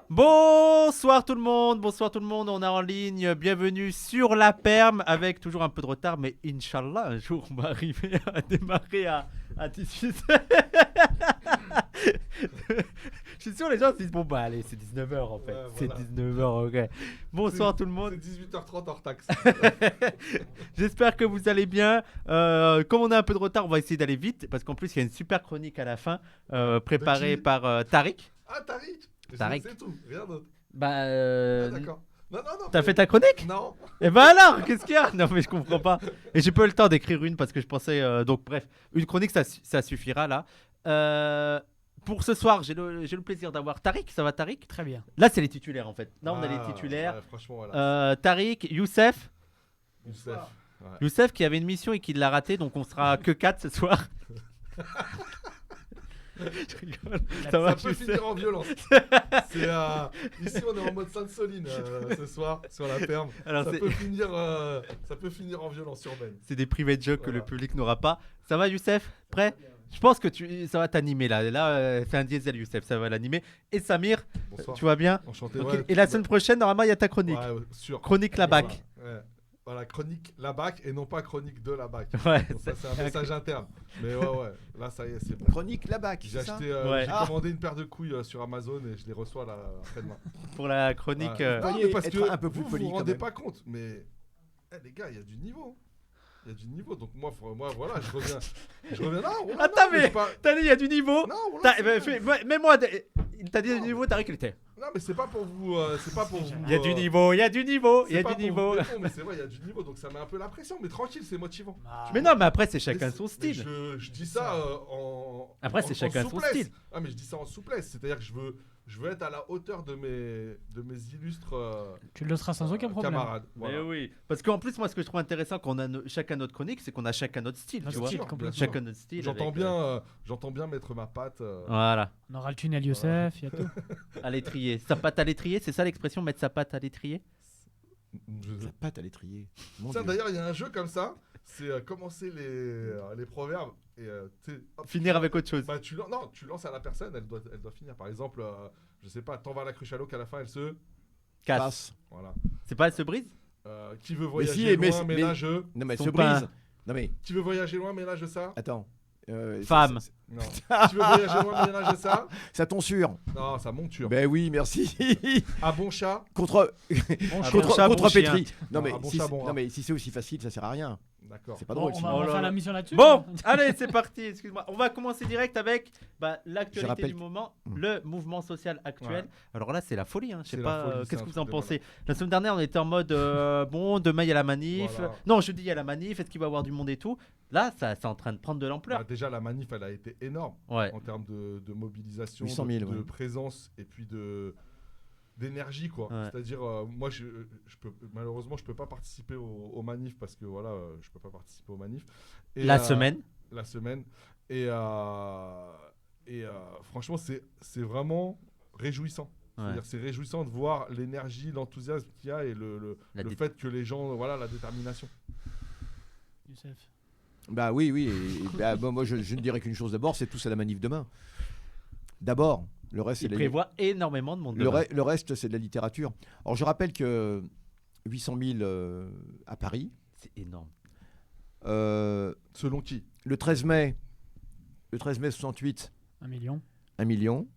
Bonsoir tout le monde, on est en ligne, bienvenue sur la perme avec toujours un peu de retard, mais Inch'Allah, un jour on va arriver à démarrer à 18h. Je suis sûr les gens se disent bon bah allez c'est 19h en fait, Ouais, c'est voilà. 19h, ok. Bonsoir tout le monde. C'est 18h30 hors taxe. J'espère que vous allez bien. Comme on a un peu de retard, on va essayer d'aller vite parce qu'en plus il y a une super chronique à la fin préparée qui par Tariq. Ah, Tariq. Tariq. C'est tout, rien d'autre. Bah, Ah, d'accord. Non, t'as fait ta chronique? Non. Et bah alors, qu'est-ce qu'il y a? Non mais je comprends pas. Et j'ai pas eu le temps d'écrire une parce que je pensais donc bref, une chronique ça suffira là. Pour ce soir, j'ai le plaisir d'avoir Tariq. Ça va Tariq? Très bien. Là c'est les titulaires en fait. Là on a les Ah, titulaires. ouais, franchement, voilà. Tariq, Youssef. Youssef. Ouais. Youssef qui avait une mission et qui l'a raté, donc on sera que 4 ce soir. Je rigole. Ça va, Ça peut Youssef? finir en violence. Ici, on est en mode Sainte-Soline ce soir sur la perme. Alors, ça c'est- peut finir en violence urbaine. C'est des private jokes que le Voilà. public n'aura pas. Ça va Youssef? Prêt? Je pense que ça va t'animer là. Là, c'est un diesel Youssef, ça va l'animer. Et Samir, Bonsoir. tu vas bien? Enchanté. Ok. Ouais, Et la semaine prochaine, normalement, il y a ta chronique. Ouais, sûr. Chronique la bac. Voilà, chronique la bac et non pas chronique de la bac. Ouais, Donc ça, c'est un message interne. Mais ouais, là, ça y est, c'est bon. Chronique la bac, J'ai c'est ça acheté, Ouais. j'ai Ah. commandé une paire de couilles sur Amazon et je les reçois là après-demain. pour la chronique. Ouais. Non, Veuillez mais parce être que un peu plus vous poli, vous quand rendez même. pas compte, mais les gars, il y a du niveau. Il y a du niveau. Donc moi voilà, je reviens. Non, Roland, Attends, non, mais j'ai pas- t'as dit, il y a du niveau. Non, Roland, T'as- c'est bah, vrai. mets-moi. T'as dit Non. du niveau, Tariq, il était. Non, mais c'est pas pour vous. C'est pas pour vous. Il y a du niveau, il y a du niveau, il y C'est a pas du pour niveau. vous répondre, mais c'est vrai, il y a du niveau, donc ça met un peu la pression. Mais tranquille, c'est motivant. Mais non, mais après, c'est chacun Mais son mais style. je dis ça en. Après, en- c'est en chacun son souplesse. style. Ah, mais je dis ça en souplesse. C'est-à-dire que je veux être à la hauteur de mes illustres Tu le seras sans aucun problème. camarades. Mais Voilà. oui. Parce qu'en plus, moi, ce que je trouve intéressant quand on a chacun notre chronique, c'est qu'on a chacun notre style. Notre Tu vois. style, Bien sûr, complètement. bien sûr. Chacun notre style. J'entends bien mettre ma patte. Voilà. On aura le tunnel Youssef, il y a tout. À l'étrier. Sa patte à l'étrier, c'est ça l'expression, mettre sa patte à l'étrier? La pâte à l'étrier. Mon Tiens, Dieu. d'ailleurs, il y a un jeu comme ça. C'est commencer les proverbes et tu sais, hop, Finir avec autre chose. bah, tu lances à la personne, elle doit finir. Par exemple, je sais pas, t'en vas à la cruche à l'eau qu'à la fin elle se. Casse. Passe. Voilà. C'est pas elle se brise? Qui veut Mais voyager si, mais- loin, mais- ménageux. Non, mais elle Son se pain. brise. Non, mais Qui veut voyager loin, ménage ça. attends. Femme. Non. Qui veut voyager loin, ménage ça. Ça tonsure. Non, ça monture. Ben oui, merci. À bon chat. contre Bon contre, chat, bon contre chien. Petri. Non, Non, mais un bon si chat, c'est- bon non, rat. mais si c'est aussi facile, ça sert à rien. D'accord. C'est pas Bon, drôle. on sinon. va, on va Oh là faire là. la mission là-dessus. Bon, allez, c'est parti. Excuse-moi. On va commencer direct avec Je l'actualité rappelle du que- moment, le mouvement social actuel. Ouais. Alors là, c'est la folie. Hein. Je sais C'est la pas. folie, c'est Qu'est-ce un que vous truc en de pensez? La semaine dernière, on était en mode bon, demain il y a la manif. Voilà. Non, jeudi il y a la manif. Est-ce qu'il va y avoir du monde et tout? Là, c'est en train de prendre de l'ampleur. Bah, déjà, la manif, elle a été énorme Ouais. en termes de mobilisation, 800 000, de ouais. présence et puis d'énergie quoi. Ouais. C'est-à-dire moi malheureusement je peux pas participer aux manifs parce que voilà je peux pas participer aux manifs. Et, La semaine. La semaine et franchement c'est vraiment réjouissant. Ouais. C'est-à-dire c'est réjouissant de voir l'énergie, l'enthousiasme qu'il y a et le fait que les gens voilà la détermination. Youssef. Bah oui, oui. Bah, bon, moi, je ne dirais qu'une chose d'abord, c'est tous à la manif demain. D'abord, le reste, c'est Il la- prévoit énormément de monde. le, demain. le reste, c'est de la littérature. Alors, je rappelle que 800 000 à Paris. C'est énorme. Selon qui? Le 13 mai 68, 1 million. 1 million.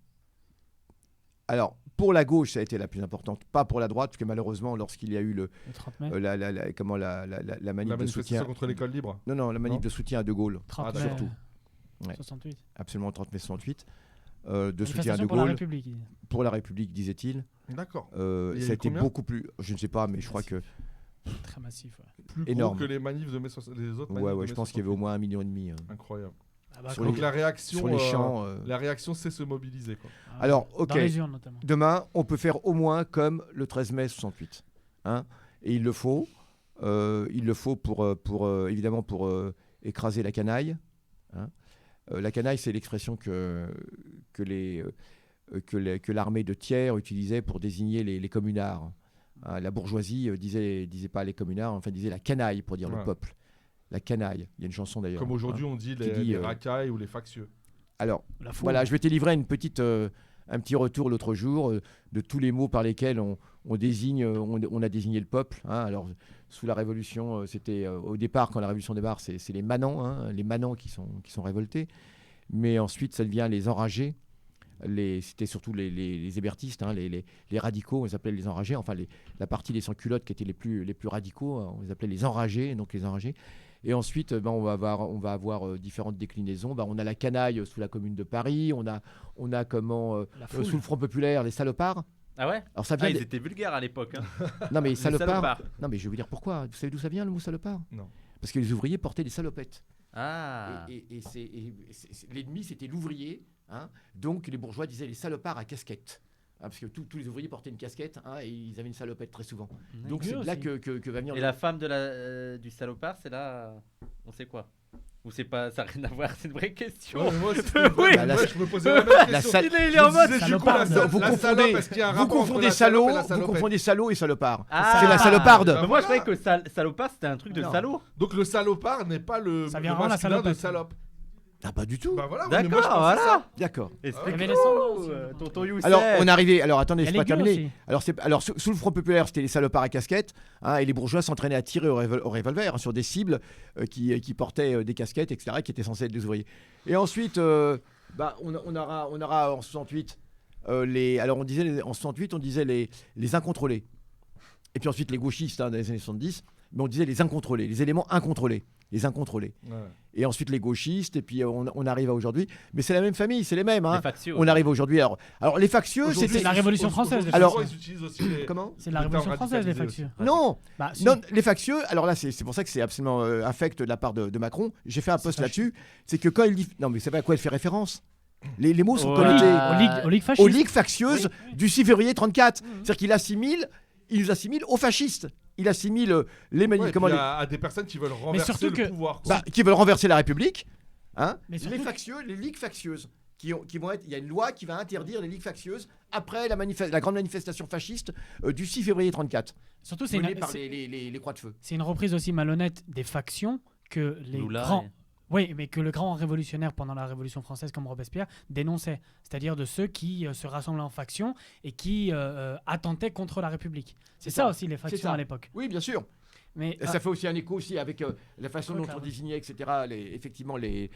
Alors, pour la gauche, ça a été la plus importante, pas pour la droite, parce que malheureusement, lorsqu'il y a eu Le 30 mai. la manif La de manifestation soutien. contre l'école libre. Non, la manif Non. de soutien à De Gaulle, 30 Ah, mai. surtout. Ouais. 68. absolument 30 mai 68, de soutien à Manifestation De pour la Gaulle, République. il dit. pour la République, disait-il. D'accord. Il y a Ça a eu été combien beaucoup plus, je ne sais pas, mais je crois que Très massif. Ouais. Plus énorme. gros que les manifs de mai les autres manifs ouais, de ouais, mai je pense qu'il y avait au 68. moins 1,5 million. Incroyable. Ah bah, Sur quand- Donc la réaction Sur les champs. la réaction c'est se mobiliser quoi. ah, Alors, ok. Dans les urnes notamment. Demain, on peut faire au moins comme le 13 mai 68. Hein, et il le faut. Il le faut évidemment pour écraser la canaille. Hein. La canaille, c'est l'expression que l'armée de Thiers utilisait pour désigner les communards. Hein, la bourgeoisie disait pas les communards, enfin disait la canaille pour dire le Ouais. peuple. La canaille. Il y a une chanson Comme d'ailleurs. aujourd'hui hein. on dit qui les dit, racailles ou les factieux. Alors, La foule. voilà, je vais te livrer une petite un petit retour l'autre jour de tous les mots par lesquels on a désigné le peuple. Hein. Alors, sous la Révolution, c'était au départ, quand la Révolution démarre, c'est les manants, hein, les manants qui sont révoltés. Mais ensuite, ça devient les enragés. C'était surtout les hébertistes, hein, les radicaux, on les appelait les enragés. Enfin, la partie des sans-culottes qui étaient les plus radicaux, on les appelait les enragés, donc les enragés. Et ensuite, on va avoir différentes déclinaisons. On a la canaille sous la Commune de Paris. On a sous le Front populaire, les salopards. Ah ouais. Alors ça vient ils étaient vulgaires à l'époque. Hein. Non mais Les salopards. Non mais je vais vous dire pourquoi. Vous savez d'où ça vient le mot salopard? Non. Parce que les ouvriers portaient des salopettes. Ah. L'ennemi c'était l'ouvrier. Hein. Donc les bourgeois disaient les salopards à casquette. Hein, parce que tous les ouvriers portaient une casquette, hein, et ils avaient une salopette très souvent. Donc c'est de là que va venir. Et la femme du salopard, c'est là, on sait quoi? Ou c'est pas, ça n'a rien à voir, c'est une vraie question. Ouais, moi, Oui. je me posais la même question. Il est en mode Vous confondez salaud et salopard. Ah. C'est la saloparde. Mais moi, je croyais que salopard, c'était un truc de Non. salaud. Donc le salopard n'est pas le Ça vient le rendre la masculin de salopette. salope. Ah pas du tout. Bah voilà, oui, mais moi, je D'accord, pensais voilà. ça. D'accord. Il y avait les sandals aussi. Tonton Youssef. Alors on est arrivé. Alors attendez, Il y a c'est pas les gueux terminé. aussi. Alors sous le Front populaire, c'était les salopards à casquette, hein, et les bourgeois s'entraînaient à tirer au revolver, hein, sur des cibles qui portaient des casquettes, etc., qui étaient censés être des ouvriers. Et ensuite, on aura en 68 alors en 68 on disait les incontrôlés. Et puis ensuite les gauchistes, hein, dans les années 70, mais on disait les incontrôlés, les éléments incontrôlés. Les incontrôlés. Ouais. Et ensuite les gauchistes, et puis on arrive à aujourd'hui. Mais c'est la même famille, c'est les mêmes. Hein. Les factieux. On arrive aujourd'hui. Alors les factieux, Aujourd'hui, c'était. la Révolution française, les Alors- ils utilisent aussi les... Comment C'est la Le terme Révolution française, les radicalisé factures. Non, Bah, si. non, les factieux. Alors là, c'est pour ça que c'est absolument infect de la part de Macron. J'ai fait un post là-dessus. C'est que quand il dit. Non, mais vous savez à quoi il fait référence? Les mots sont Ouais. connotés Aux ligues fascistes. aux ligues factieuses du 6 février 34. C'est-à-dire qu'il nous assimile aux fascistes. Il assimile les Ouais, et comment puis les- à des personnes qui veulent renverser surtout le que- pouvoir. quoi. qui veulent renverser la République. Hein. Mais surtout Les que- factieux, les ligues factieuses. Qui vont être, il y a une loi qui va interdire les ligues factieuses après la grande manifestation fasciste du 6 février 34, Surtout, c'est menée une, par c'est- les croix de feu. c'est une reprise aussi malhonnête des factions que les Lula, grands. et- Oui, mais que le grand révolutionnaire pendant la Révolution française comme Robespierre dénonçait. C'est-à-dire de ceux qui se rassemblaient en factions et qui attentaient contre la République. C'est ça ça. aussi les factions ça. à l'époque. Oui, bien sûr. Mais Ça fait aussi un écho aussi avec la façon Ouais, dont on clairement. désignait, etc. Effectivement, les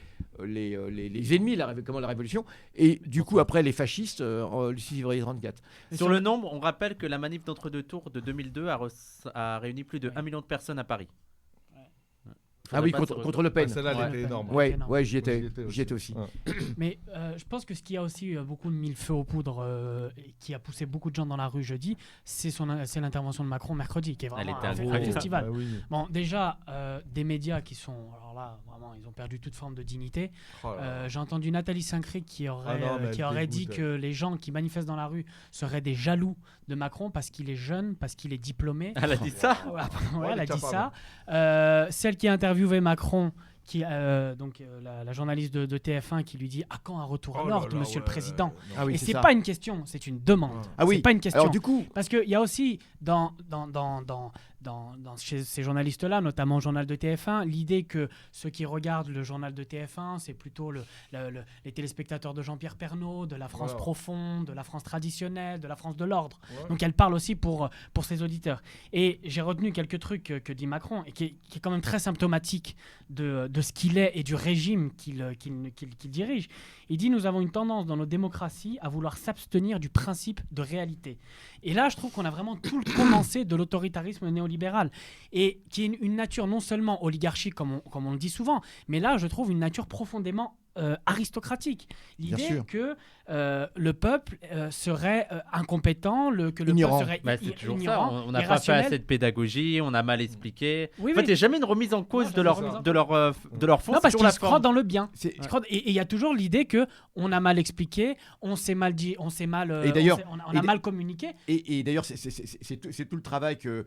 ennemis de la Révolution. Et du coup, après, les fascistes, le 6 février 34. Sur le nombre, on rappelle que la manif d'entre-deux tours de 2002 a réuni plus de 1 million de personnes à Paris. Ah oui, Faudrait pas contre Le Pen. Celle-là, elle Ouais. était énorme. Ouais. Ouais, énorme. ouais, j'y Moi, étais aussi. Ouais. Mais je pense que ce qui a aussi beaucoup mis le feu aux poudres et qui a poussé beaucoup de gens dans la rue jeudi, c'est l'intervention de Macron mercredi, qui est vraiment était un incroyable. festival. Bah oui. Bon, déjà, des médias qui sont, alors là, vraiment, ils ont perdu toute forme de dignité. Oh là là. J'ai entendu Nathalie Saint-Cré qui aurait, Ah non, mais qui elle aurait dit dégoûte, que les gens qui manifestent dans la rue seraient des jaloux de Macron parce qu'il est jeune, parce qu'il est diplômé. Elle a dit ça. Ouais, Ouais, elle elle a est dit capable. ça. Celle qui a interviewé Macron, la journaliste de TF1 qui lui dit à quand un retour à Oh là l'ordre, là, Monsieur le ouais. Président. Non. Ah oui, Et c'est c'est ça. pas une question, c'est une demande. Ah oui. C'est pas une question. Alors du coup, Parce qu'il y a aussi chez ces journalistes-là, notamment au journal de TF1, l'idée que ceux qui regardent le journal de TF1, c'est plutôt les téléspectateurs de Jean-Pierre Pernaut, de la France Voilà. profonde, de la France traditionnelle, de la France de l'ordre. Ouais. Donc elle parle aussi pour ses auditeurs. Et j'ai retenu quelques trucs que dit Macron, et qui est quand même très symptomatique de ce qu'il est et du régime qu'il dirige. Il dit: nous avons une tendance dans nos démocraties à vouloir s'abstenir du principe de réalité. Et là, je trouve qu'on a vraiment tout le condensé de l'autoritarisme néolibéral, et qui est une nature non seulement oligarchique, comme on le dit souvent, mais là, je trouve une nature profondément aristocratique. Bien L'idée sûr. que le peuple serait incompétent, que le Ignorant. peuple serait Bah, c'est toujours ça. ignorant, On n'a pas fait irrationnel. assez de pédagogie, on a mal expliqué. Oui, En fait, il oui. n'y a jamais une remise en cause Non, de c'est leur, ça. de leur fond. Non, c'est parce toujours qu'ils la se croient forme. dans le bien. c'est Ils se croient- Et il y a toujours l'idée que on a mal expliqué, on s'est mal dit, on s'est mal, Et d'ailleurs- on a mal communiqué. Et d'ailleurs, c'est tout le travail que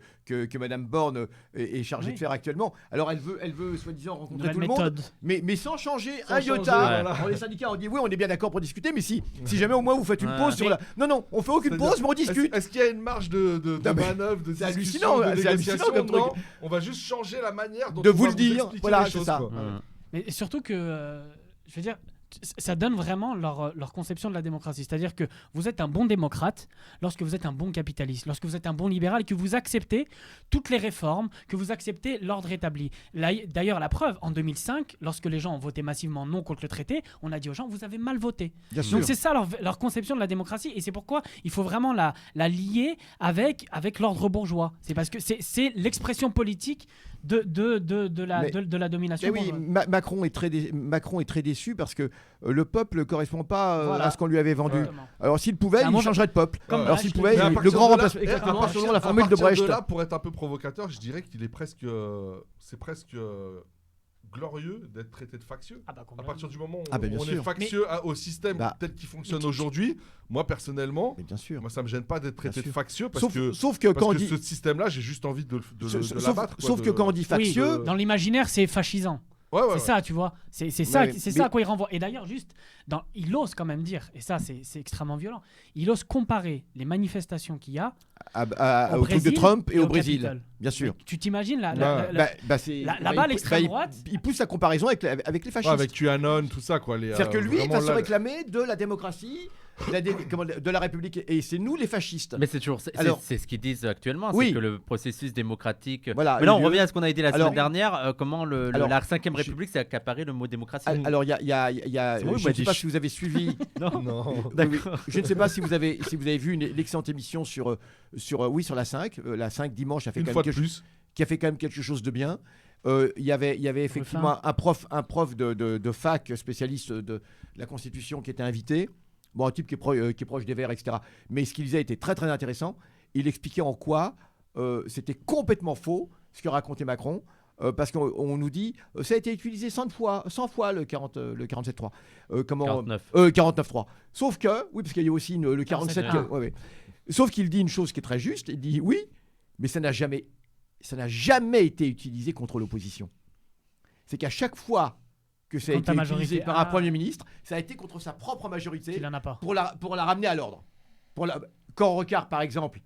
Madame Borne est chargée Oui. de faire actuellement. Alors, elle veut soi-disant rencontrer Nouvelle tout le monde, méthode. mais sans changer Sans un changer, iota. voilà. Alors, les syndicats ont dit oui, on est bien d'accord pour discuter, mais si jamais au moins vous faites une Ouais. pause sur Mais- la. Non, on fait aucune C'est-à-dire, pause, mais on discute. Est-ce qu'il y a une marge de Non, mais manœuvre, de c'est discussion, hallucinant, de c'est hallucinant négociation? comme truc. Non, on va juste changer la manière dont De on vous va le dire, expliquer voilà, les c'est choses, ça. quoi. Ouais. Mais surtout que, je veux dire, ça donne vraiment leur conception de la démocratie. C'est-à-dire que vous êtes un bon démocrate lorsque vous êtes un bon capitaliste, lorsque vous êtes un bon libéral et que vous acceptez toutes les réformes, que vous acceptez l'ordre établi. D'ailleurs, la preuve, en 2005, lorsque les gens ont voté massivement non contre le traité, on a dit aux gens, vous avez mal voté. Bien sûr. Donc c'est ça leur conception de la démocratie et c'est pourquoi il faut vraiment la lier avec l'ordre bourgeois. C'est parce que c'est l'expression politique de la domination. Mais oui, Macron est très déçu parce que le peuple ne correspond pas Voilà. à ce qu'on lui avait vendu. Exactement. Alors s'il pouvait, il changerait de peuple. Comme Alors Brecht. s'il pouvait, Mais à le partir grand de là- remplacement, exactement, à selon la partir formule de Brecht. là, pour être un peu provocateur, je dirais qu'il est presque, c'est presque glorieux d'être traité de factieux. Ah bah, À complètement. partir du moment où Ah bah, bien on sûr. est factieux au système Bah, tel qu'il fonctionne aujourd'hui, moi personnellement, Mais bien sûr. moi ça me gêne pas d'être traité Bien de sûr. factieux parce que Sauf que quand on dit ce système-là, j'ai juste envie de sauf l'abattre. quoi, sauf que quand on dit Oui, factieux, dans l'imaginaire, c'est fascisant. Ouais, ouais, C'est ouais. ça, tu vois. C'est ça, Ouais, c'est mais- ça à quoi il renvoie. Et d'ailleurs, juste, il ose quand même dire, et ça, c'est extrêmement violent, il ose comparer les manifestations qu'il y a au truc de Trump et au Brésil, Capitole. bien sûr. Tu t'imagines C'est- là-bas, l'extrême droite- il pousse la comparaison avec les Ouais, fascistes. avec QAnon, tout ça quoi. C'est-à-dire que lui vraiment va se là- réclamer de la démocratie, de la République, et c'est nous les fascistes. Mais c'est toujours Alors- c'est ce qu'ils disent actuellement, Oui. c'est que le processus démocratique. Voilà, Mais là, on lieu- revient à ce qu'on a dit la semaine Alors- dernière, comment Alors, la 5e je- République s'est accaparé le mot démocratie. Alors il y a, C'est moi, je il m'a ne sais dit pas ch- si vous avez suivi. Non. D'accord. Je ne sais pas si vous avez vu une excellente émission sur la 5. La 5 dimanche a fait Une quand fois même de plus. qui a fait quand même quelque chose de bien. Il y avait effectivement un prof de fac spécialiste de la Constitution qui était invité. Bon, un type qui est proche des Verts, etc. Mais ce qu'il disait était très très intéressant. Il expliquait en quoi c'était complètement faux ce que racontait Macron. Parce qu'on nous dit ça a été utilisé 100 fois le 47.3. 49.3. Sauf que, oui, parce qu'il y a aussi le 47. 47.1. Ouais, ouais. Sauf qu'il dit une chose qui est très juste. Il dit oui, mais ça n'a jamais été utilisé contre l'opposition. C'est qu'à chaque fois que ça a Contre été la utilisé majorité. par un Premier ministre, ça a été contre sa propre qu'il majorité en a pas. pour la ramener à l'ordre. Quand Rocard, par exemple,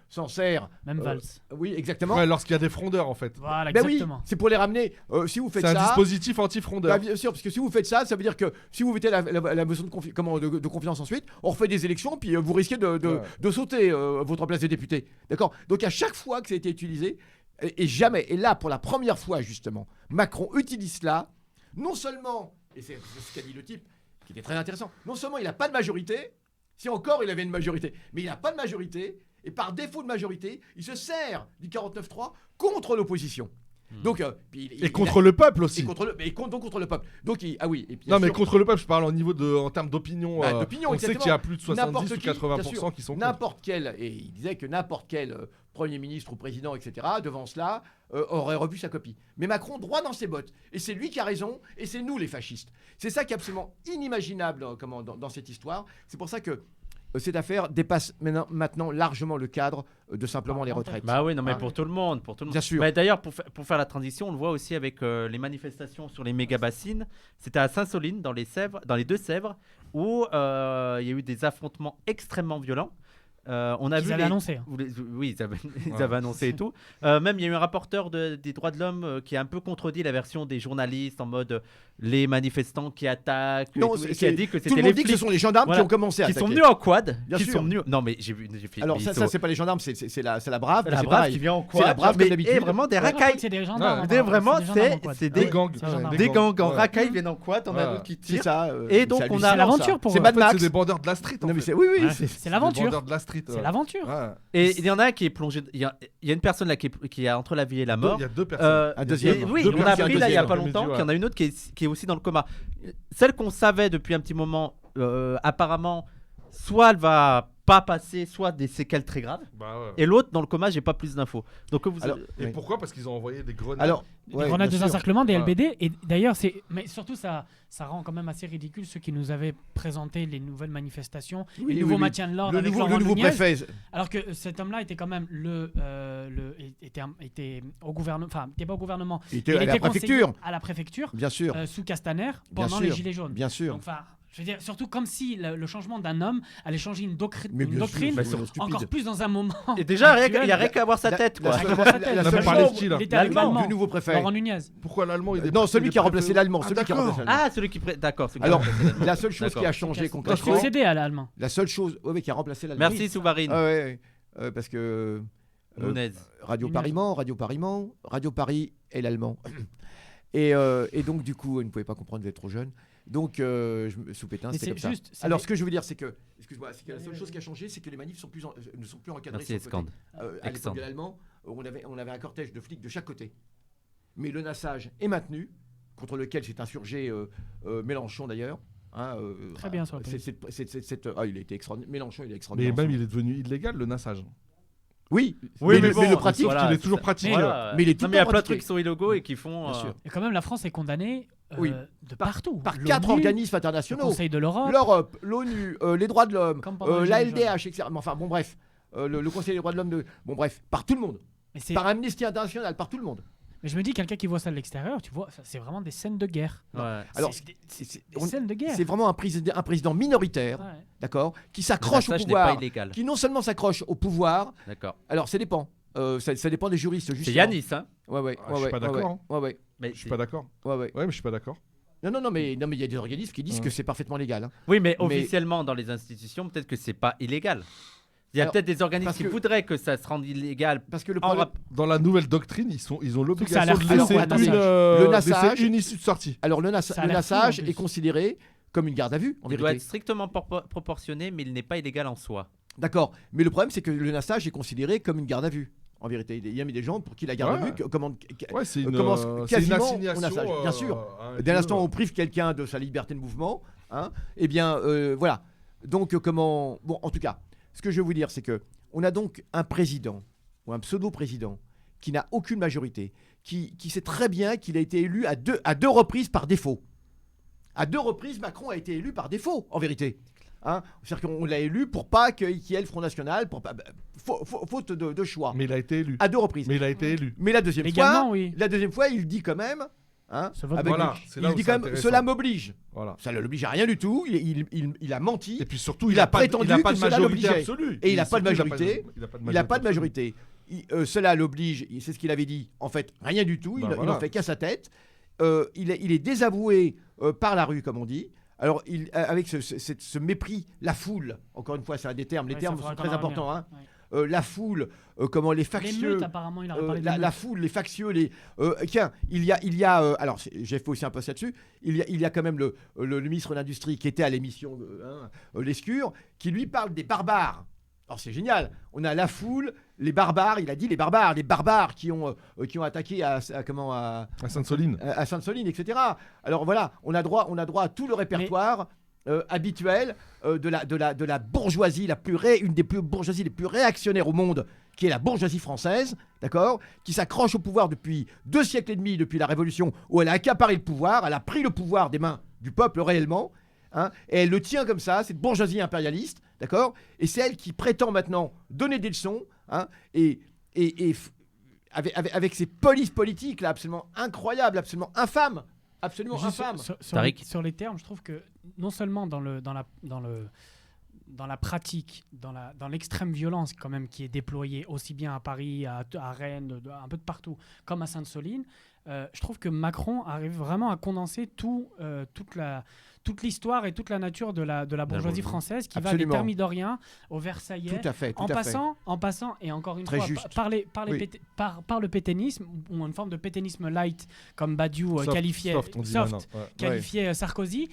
s'en sert. Même Valls. Oui, exactement. Ouais, lorsqu'il y a des frondeurs en fait. Voilà, Ben oui, exactement. c'est pour les ramener. Si vous faites C'est un ça. dispositif anti-frondeur. Bah, bien sûr, parce que si vous faites ça, ça veut dire que si vous mettez la motion de confiance ensuite, on refait des élections, puis vous risquez de sauter votre place de député. D'accord. Donc à chaque fois que ça a été utilisé, et jamais, et là pour la première fois justement, Macron utilise cela, non seulement, et c'est ce qu'a dit le type, qui était très intéressant, non seulement il n'a pas de majorité, si encore il avait une majorité, mais il n'a pas de majorité, et par défaut de majorité, il se sert du 49.3 contre l'opposition. Donc, puis Et contre le peuple et aussi. contre le peuple. Donc, ah oui. Et puis, Non, bien mais sûr, contre le peuple, je parle en termes d'opinion. d'opinion, On sait exactement. qu'il y a plus de 70 N'importe ou qui, 80% bien sûr. qui sont contre. N'importe quel, et il disait que n'importe quel Premier ministre ou président, etc., devant cela, aurait revu sa copie. Mais Macron, droit dans ses bottes. Et c'est lui qui a raison, et c'est nous les fascistes. C'est ça qui est absolument inimaginable dans cette histoire. C'est pour ça que cette affaire dépasse maintenant largement le cadre de simplement les retraites. Bah oui, non mais Ah. pour tout le monde, Bien sûr. Bah, d'ailleurs, pour faire la transition, on le voit aussi avec les manifestations sur les méga bassines. C'était à Saint-Soline, dans les Deux-Sèvres, où il y a eu des affrontements extrêmement violents. On a Ils vu avaient annoncé. Hein. Oui, ils Ouais. avaient annoncé et tout. Même il y a eu un rapporteur des droits de l'homme qui a un peu contredit la version des journalistes en mode les manifestants qui attaquent, et Non, tout, et qui c'est- a dit que Tout le c'était monde les dit que ce flics sont les gendarmes Voilà. qui ont commencé à qui sont attaquer. venus en quad. Bien qui sûr. sont venus. Non mais j'ai vu. Alors mais ça, ils sont- c'est pas les gendarmes, c'est la brave. mais la c'est brave pareil. qui vient en C'est quad. la brave mais- comme d'habitude. et vraiment des Ouais, racailles. c'est des gendarmes. Ouais, Vraiment, des gendarmes en quad. c'est Des des gangs. C'est des gendarmes. Des gangs en Ouais. racailles viennent en quad, on a Ouais. d'autres qui C'est tirent. ça. Et donc, c'est on a- hallucinant, C'est l'aventure ça. pour C'est eux. Mad En fait, Max. c'est des bandeurs de la street. en Non, mais fait. c'est oui, Ouais. c'est- C'est Des l'aventure. bandeurs de la street. C'est l'aventure. Ouais. Et il y en a un qui est plongé. Il y a une personne là qui est entre la vie et la mort. Il y a deux personnes. Un deuxième. Et oui, Deux on a personnes, appris là il y a deuxième. pas longtemps qu'il y en a une autre qui est aussi dans le coma. Celle qu'on savait depuis un petit moment, apparemment, soit elle va pas passer, soit des séquelles très graves. Bah ouais. Et l'autre dans le coma, j'ai pas plus d'infos. Donc vous. Alors, Et oui. pourquoi? Parce qu'ils ont envoyé des grenades. Alors, Des ouais, grenades de bien sûr. désencerclement, des Ouais. LBD. Et d'ailleurs, mais surtout, ça rend quand même assez ridicule ceux qui nous avaient présenté les nouvelles manifestations et Oui, le nouveau oui, oui. maintien de l'ordre Le avec nouveau Laurent Nunez. préfet. Alors que cet homme-là était quand même était au gouvernement, enfin, n'était pas au gouvernement. Il était à la conseiller préfecture. à la préfecture Bien sûr. sous Castaner Bien pendant sûr. les Gilets jaunes. Bien sûr. Donc, enfin, Je veux dire, surtout comme si le changement d'un homme allait changer une Mais doctrine bien sûr, bah, c'est stupide. encore plus dans un moment. Et déjà, il actuel. n'y a rien qu'à avoir sa La- tête, la quoi. seule- Comment ça s'appelle la Là, seule vous parlez chose- de qui, là Il était avec L'Allemand, l'allemand. du nouveau préfet. Laurent Nunez. Pourquoi l'allemand il est Non, pas- celui il est qui a pas remplacé préfet- l'allemand. Ah, Celui qui a d'accord. remplacé l'allemand. Ah, celui qui. D'accord. celui qui Alors, a remplacé l'allemand. la seule chose qui a D'accord. changé Il a concrètement, succédé à l'allemand. la seule chose, ouais, qui a remplacé l'allemand. Merci, Souvarine. Ah ouais, parce que Nunez. Radio Nunez. Radio Paris et l'allemand. Et donc, du coup, vous ne pouvez pas comprendre, vous êtes trop jeune. Donc, sous Pétain, Mais c'était c'est comme ça. juste, c'est Alors, des- ce que je veux dire, c'est que, excuse-moi, c'est que la seule chose qui a changé, c'est que les manifs ne sont plus encadrés. Merci, sur le côté. Escande. À l'époque de l'allemand, on avait un cortège de flics de chaque côté. Mais le nassage est maintenu, contre lequel s'est insurgé Mélenchon d'ailleurs. Hein, Très bien sur le il a été extraordinaire. Mélenchon, il est Mais extraordinaire. même il est devenu illégal le nassage. Oui, Oui, mais mais bon, le pratique. voilà, il est toujours c'est- pratique. Voilà. Mais il est tout Non, mais il y a le temps plein de pratiqué. trucs qui sont illégaux et qui font. Bien sûr. Et quand même, la France est condamnée Oui. de partout. Par L'ONU, 4 organismes le internationaux. Conseil de l'Europe. L'Europe, l'ONU, les droits de l'homme, Comme pendant les la Gilets jaunes. LDH, etc. Mais enfin, bon, bref. Le Conseil des droits de l'homme, bon, bref, par tout le monde. Mais, c'est- Par Amnesty International, par tout le monde. mais je me dis, quelqu'un qui voit ça de l'extérieur, tu vois, c'est vraiment des scènes de guerre. Ouais. Alors, C'est c'est des scènes de guerre. c'est vraiment un président minoritaire, Ouais. d'accord, qui Le s'accroche au massage n'est pas pouvoir, illégal. qui non seulement s'accroche au pouvoir, D'accord. alors ça dépend. Ça dépend des juristes, C'est justement. Yanis, hein. Ouais. Ah, je suis pas d'accord, Ouais. Mais Je suis pas d'accord. Ouais. Ouais, mais je suis pas d'accord. Non, mais il y a des organismes qui disent Ouais. que c'est parfaitement légal. hein. Oui, mais Mais- officiellement, dans les institutions, peut-être que c'est pas illégal. Il y a Alors, peut-être des organismes parce qui que- voudraient que ça se rende illégal. Parce que le En problème. rap- Dans la nouvelle doctrine, ils ont que ça a l'obligation l'air de flou, laisser attendez. Le nassage- laisser une issue de sortie. Alors, le Ça a l'air nassage flou, en plus. est considéré comme une garde à vue, en Il doit vérité. être strictement proportionné, mais il n'est pas illégal en soi. D'accord. Mais le problème, c'est que le nassage est considéré comme une garde à vue. En vérité, il y a des gens pour qui la garde à Ouais. vue commande. Ouais, c'est une, commence c'est une quasiment assignation. au nassage, bien sûr. à un Dès l'instant où lieu. on prive quelqu'un de sa liberté de mouvement, hein, eh bien, voilà. Donc, comment. Bon, en tout cas, ce que je veux vous dire, c'est que on a donc un président, ou un pseudo-président, qui n'a aucune majorité, qui sait très bien qu'il a été élu à deux reprises par défaut. À 2 reprises, Macron a été élu par défaut, en vérité. Hein, c'est-à-dire qu'on l'a élu pour pas qu'il y ait le Front National, faute de choix. Mais il a été élu. À 2 reprises. Mais il a été élu. Mais la deuxième Légalement, fois, oui. il dit quand même, hein, Ce vote avec Voilà, le- c'est là il où dit c'est quand même, intéressant. cela m'oblige. Voilà. Ça ne l'oblige à rien du tout. Il a menti. Et puis surtout, Il a pas de- prétendu il a pas que de cela majorité l'obligeait. absolue. Et il a pas de surtout, majorité. Il a pas de Il n'a pas de absolue. majorité. Cela l'oblige. C'est ce qu'il avait dit. En fait, rien du tout. Bah, il voilà. n'en fait qu'à sa tête. Il est désavoué par la rue, comme on dit. Alors, avec ce mépris, la foule. Encore une fois, c'est un des termes. Les Ouais, termes ça sont fera très quand même importants. Hein. Ouais. La foule, comment les factieux. L'émeute, apparemment, il aurait parlé La d'émeute. foule, les factieux, tiens, il y a alors j'ai fait aussi un post là-dessus. Il y a quand même le ministre de l'Industrie qui était à l'émission Lescure, qui lui parle des barbares. Alors c'est génial. On a la foule, les barbares. Il a dit les barbares qui ont attaqué à Sainte-Soline. à Sainte-Soline, etc. Alors voilà, on a droit à tout le répertoire habituel de la bourgeoisie une des bourgeoisies les plus réactionnaires au monde, qui est la bourgeoisie française, d'accord, qui s'accroche au pouvoir depuis 2 siècles et demi, depuis la Révolution, où elle a accaparé le pouvoir, elle a pris le pouvoir des mains du peuple réellement, hein, et elle le tient comme ça, cette bourgeoisie impérialiste, d'accord, et c'est elle qui prétend maintenant donner des leçons, hein, avec ces polices politiques là, absolument incroyables, absolument infâmes. Absolument Juste infâme. Tariq. sur les termes, je trouve que non seulement dans la pratique, dans l'extrême violence quand même qui est déployée aussi bien à Paris, à Rennes, un peu de partout, comme à Sainte-Soline, je trouve que Macron arrive vraiment à condenser toute l'histoire et toute la nature de la bourgeoisie française qui va Absolument. des Thermidoriens aux Versaillais. Tout à fait. En passant, et encore une Très fois, juste. par Oui. le pétainisme, ou une forme de pétainisme light, comme Badiou qualifiait, Soft, on dit maintenant. Ouais. qualifiait Sarkozy.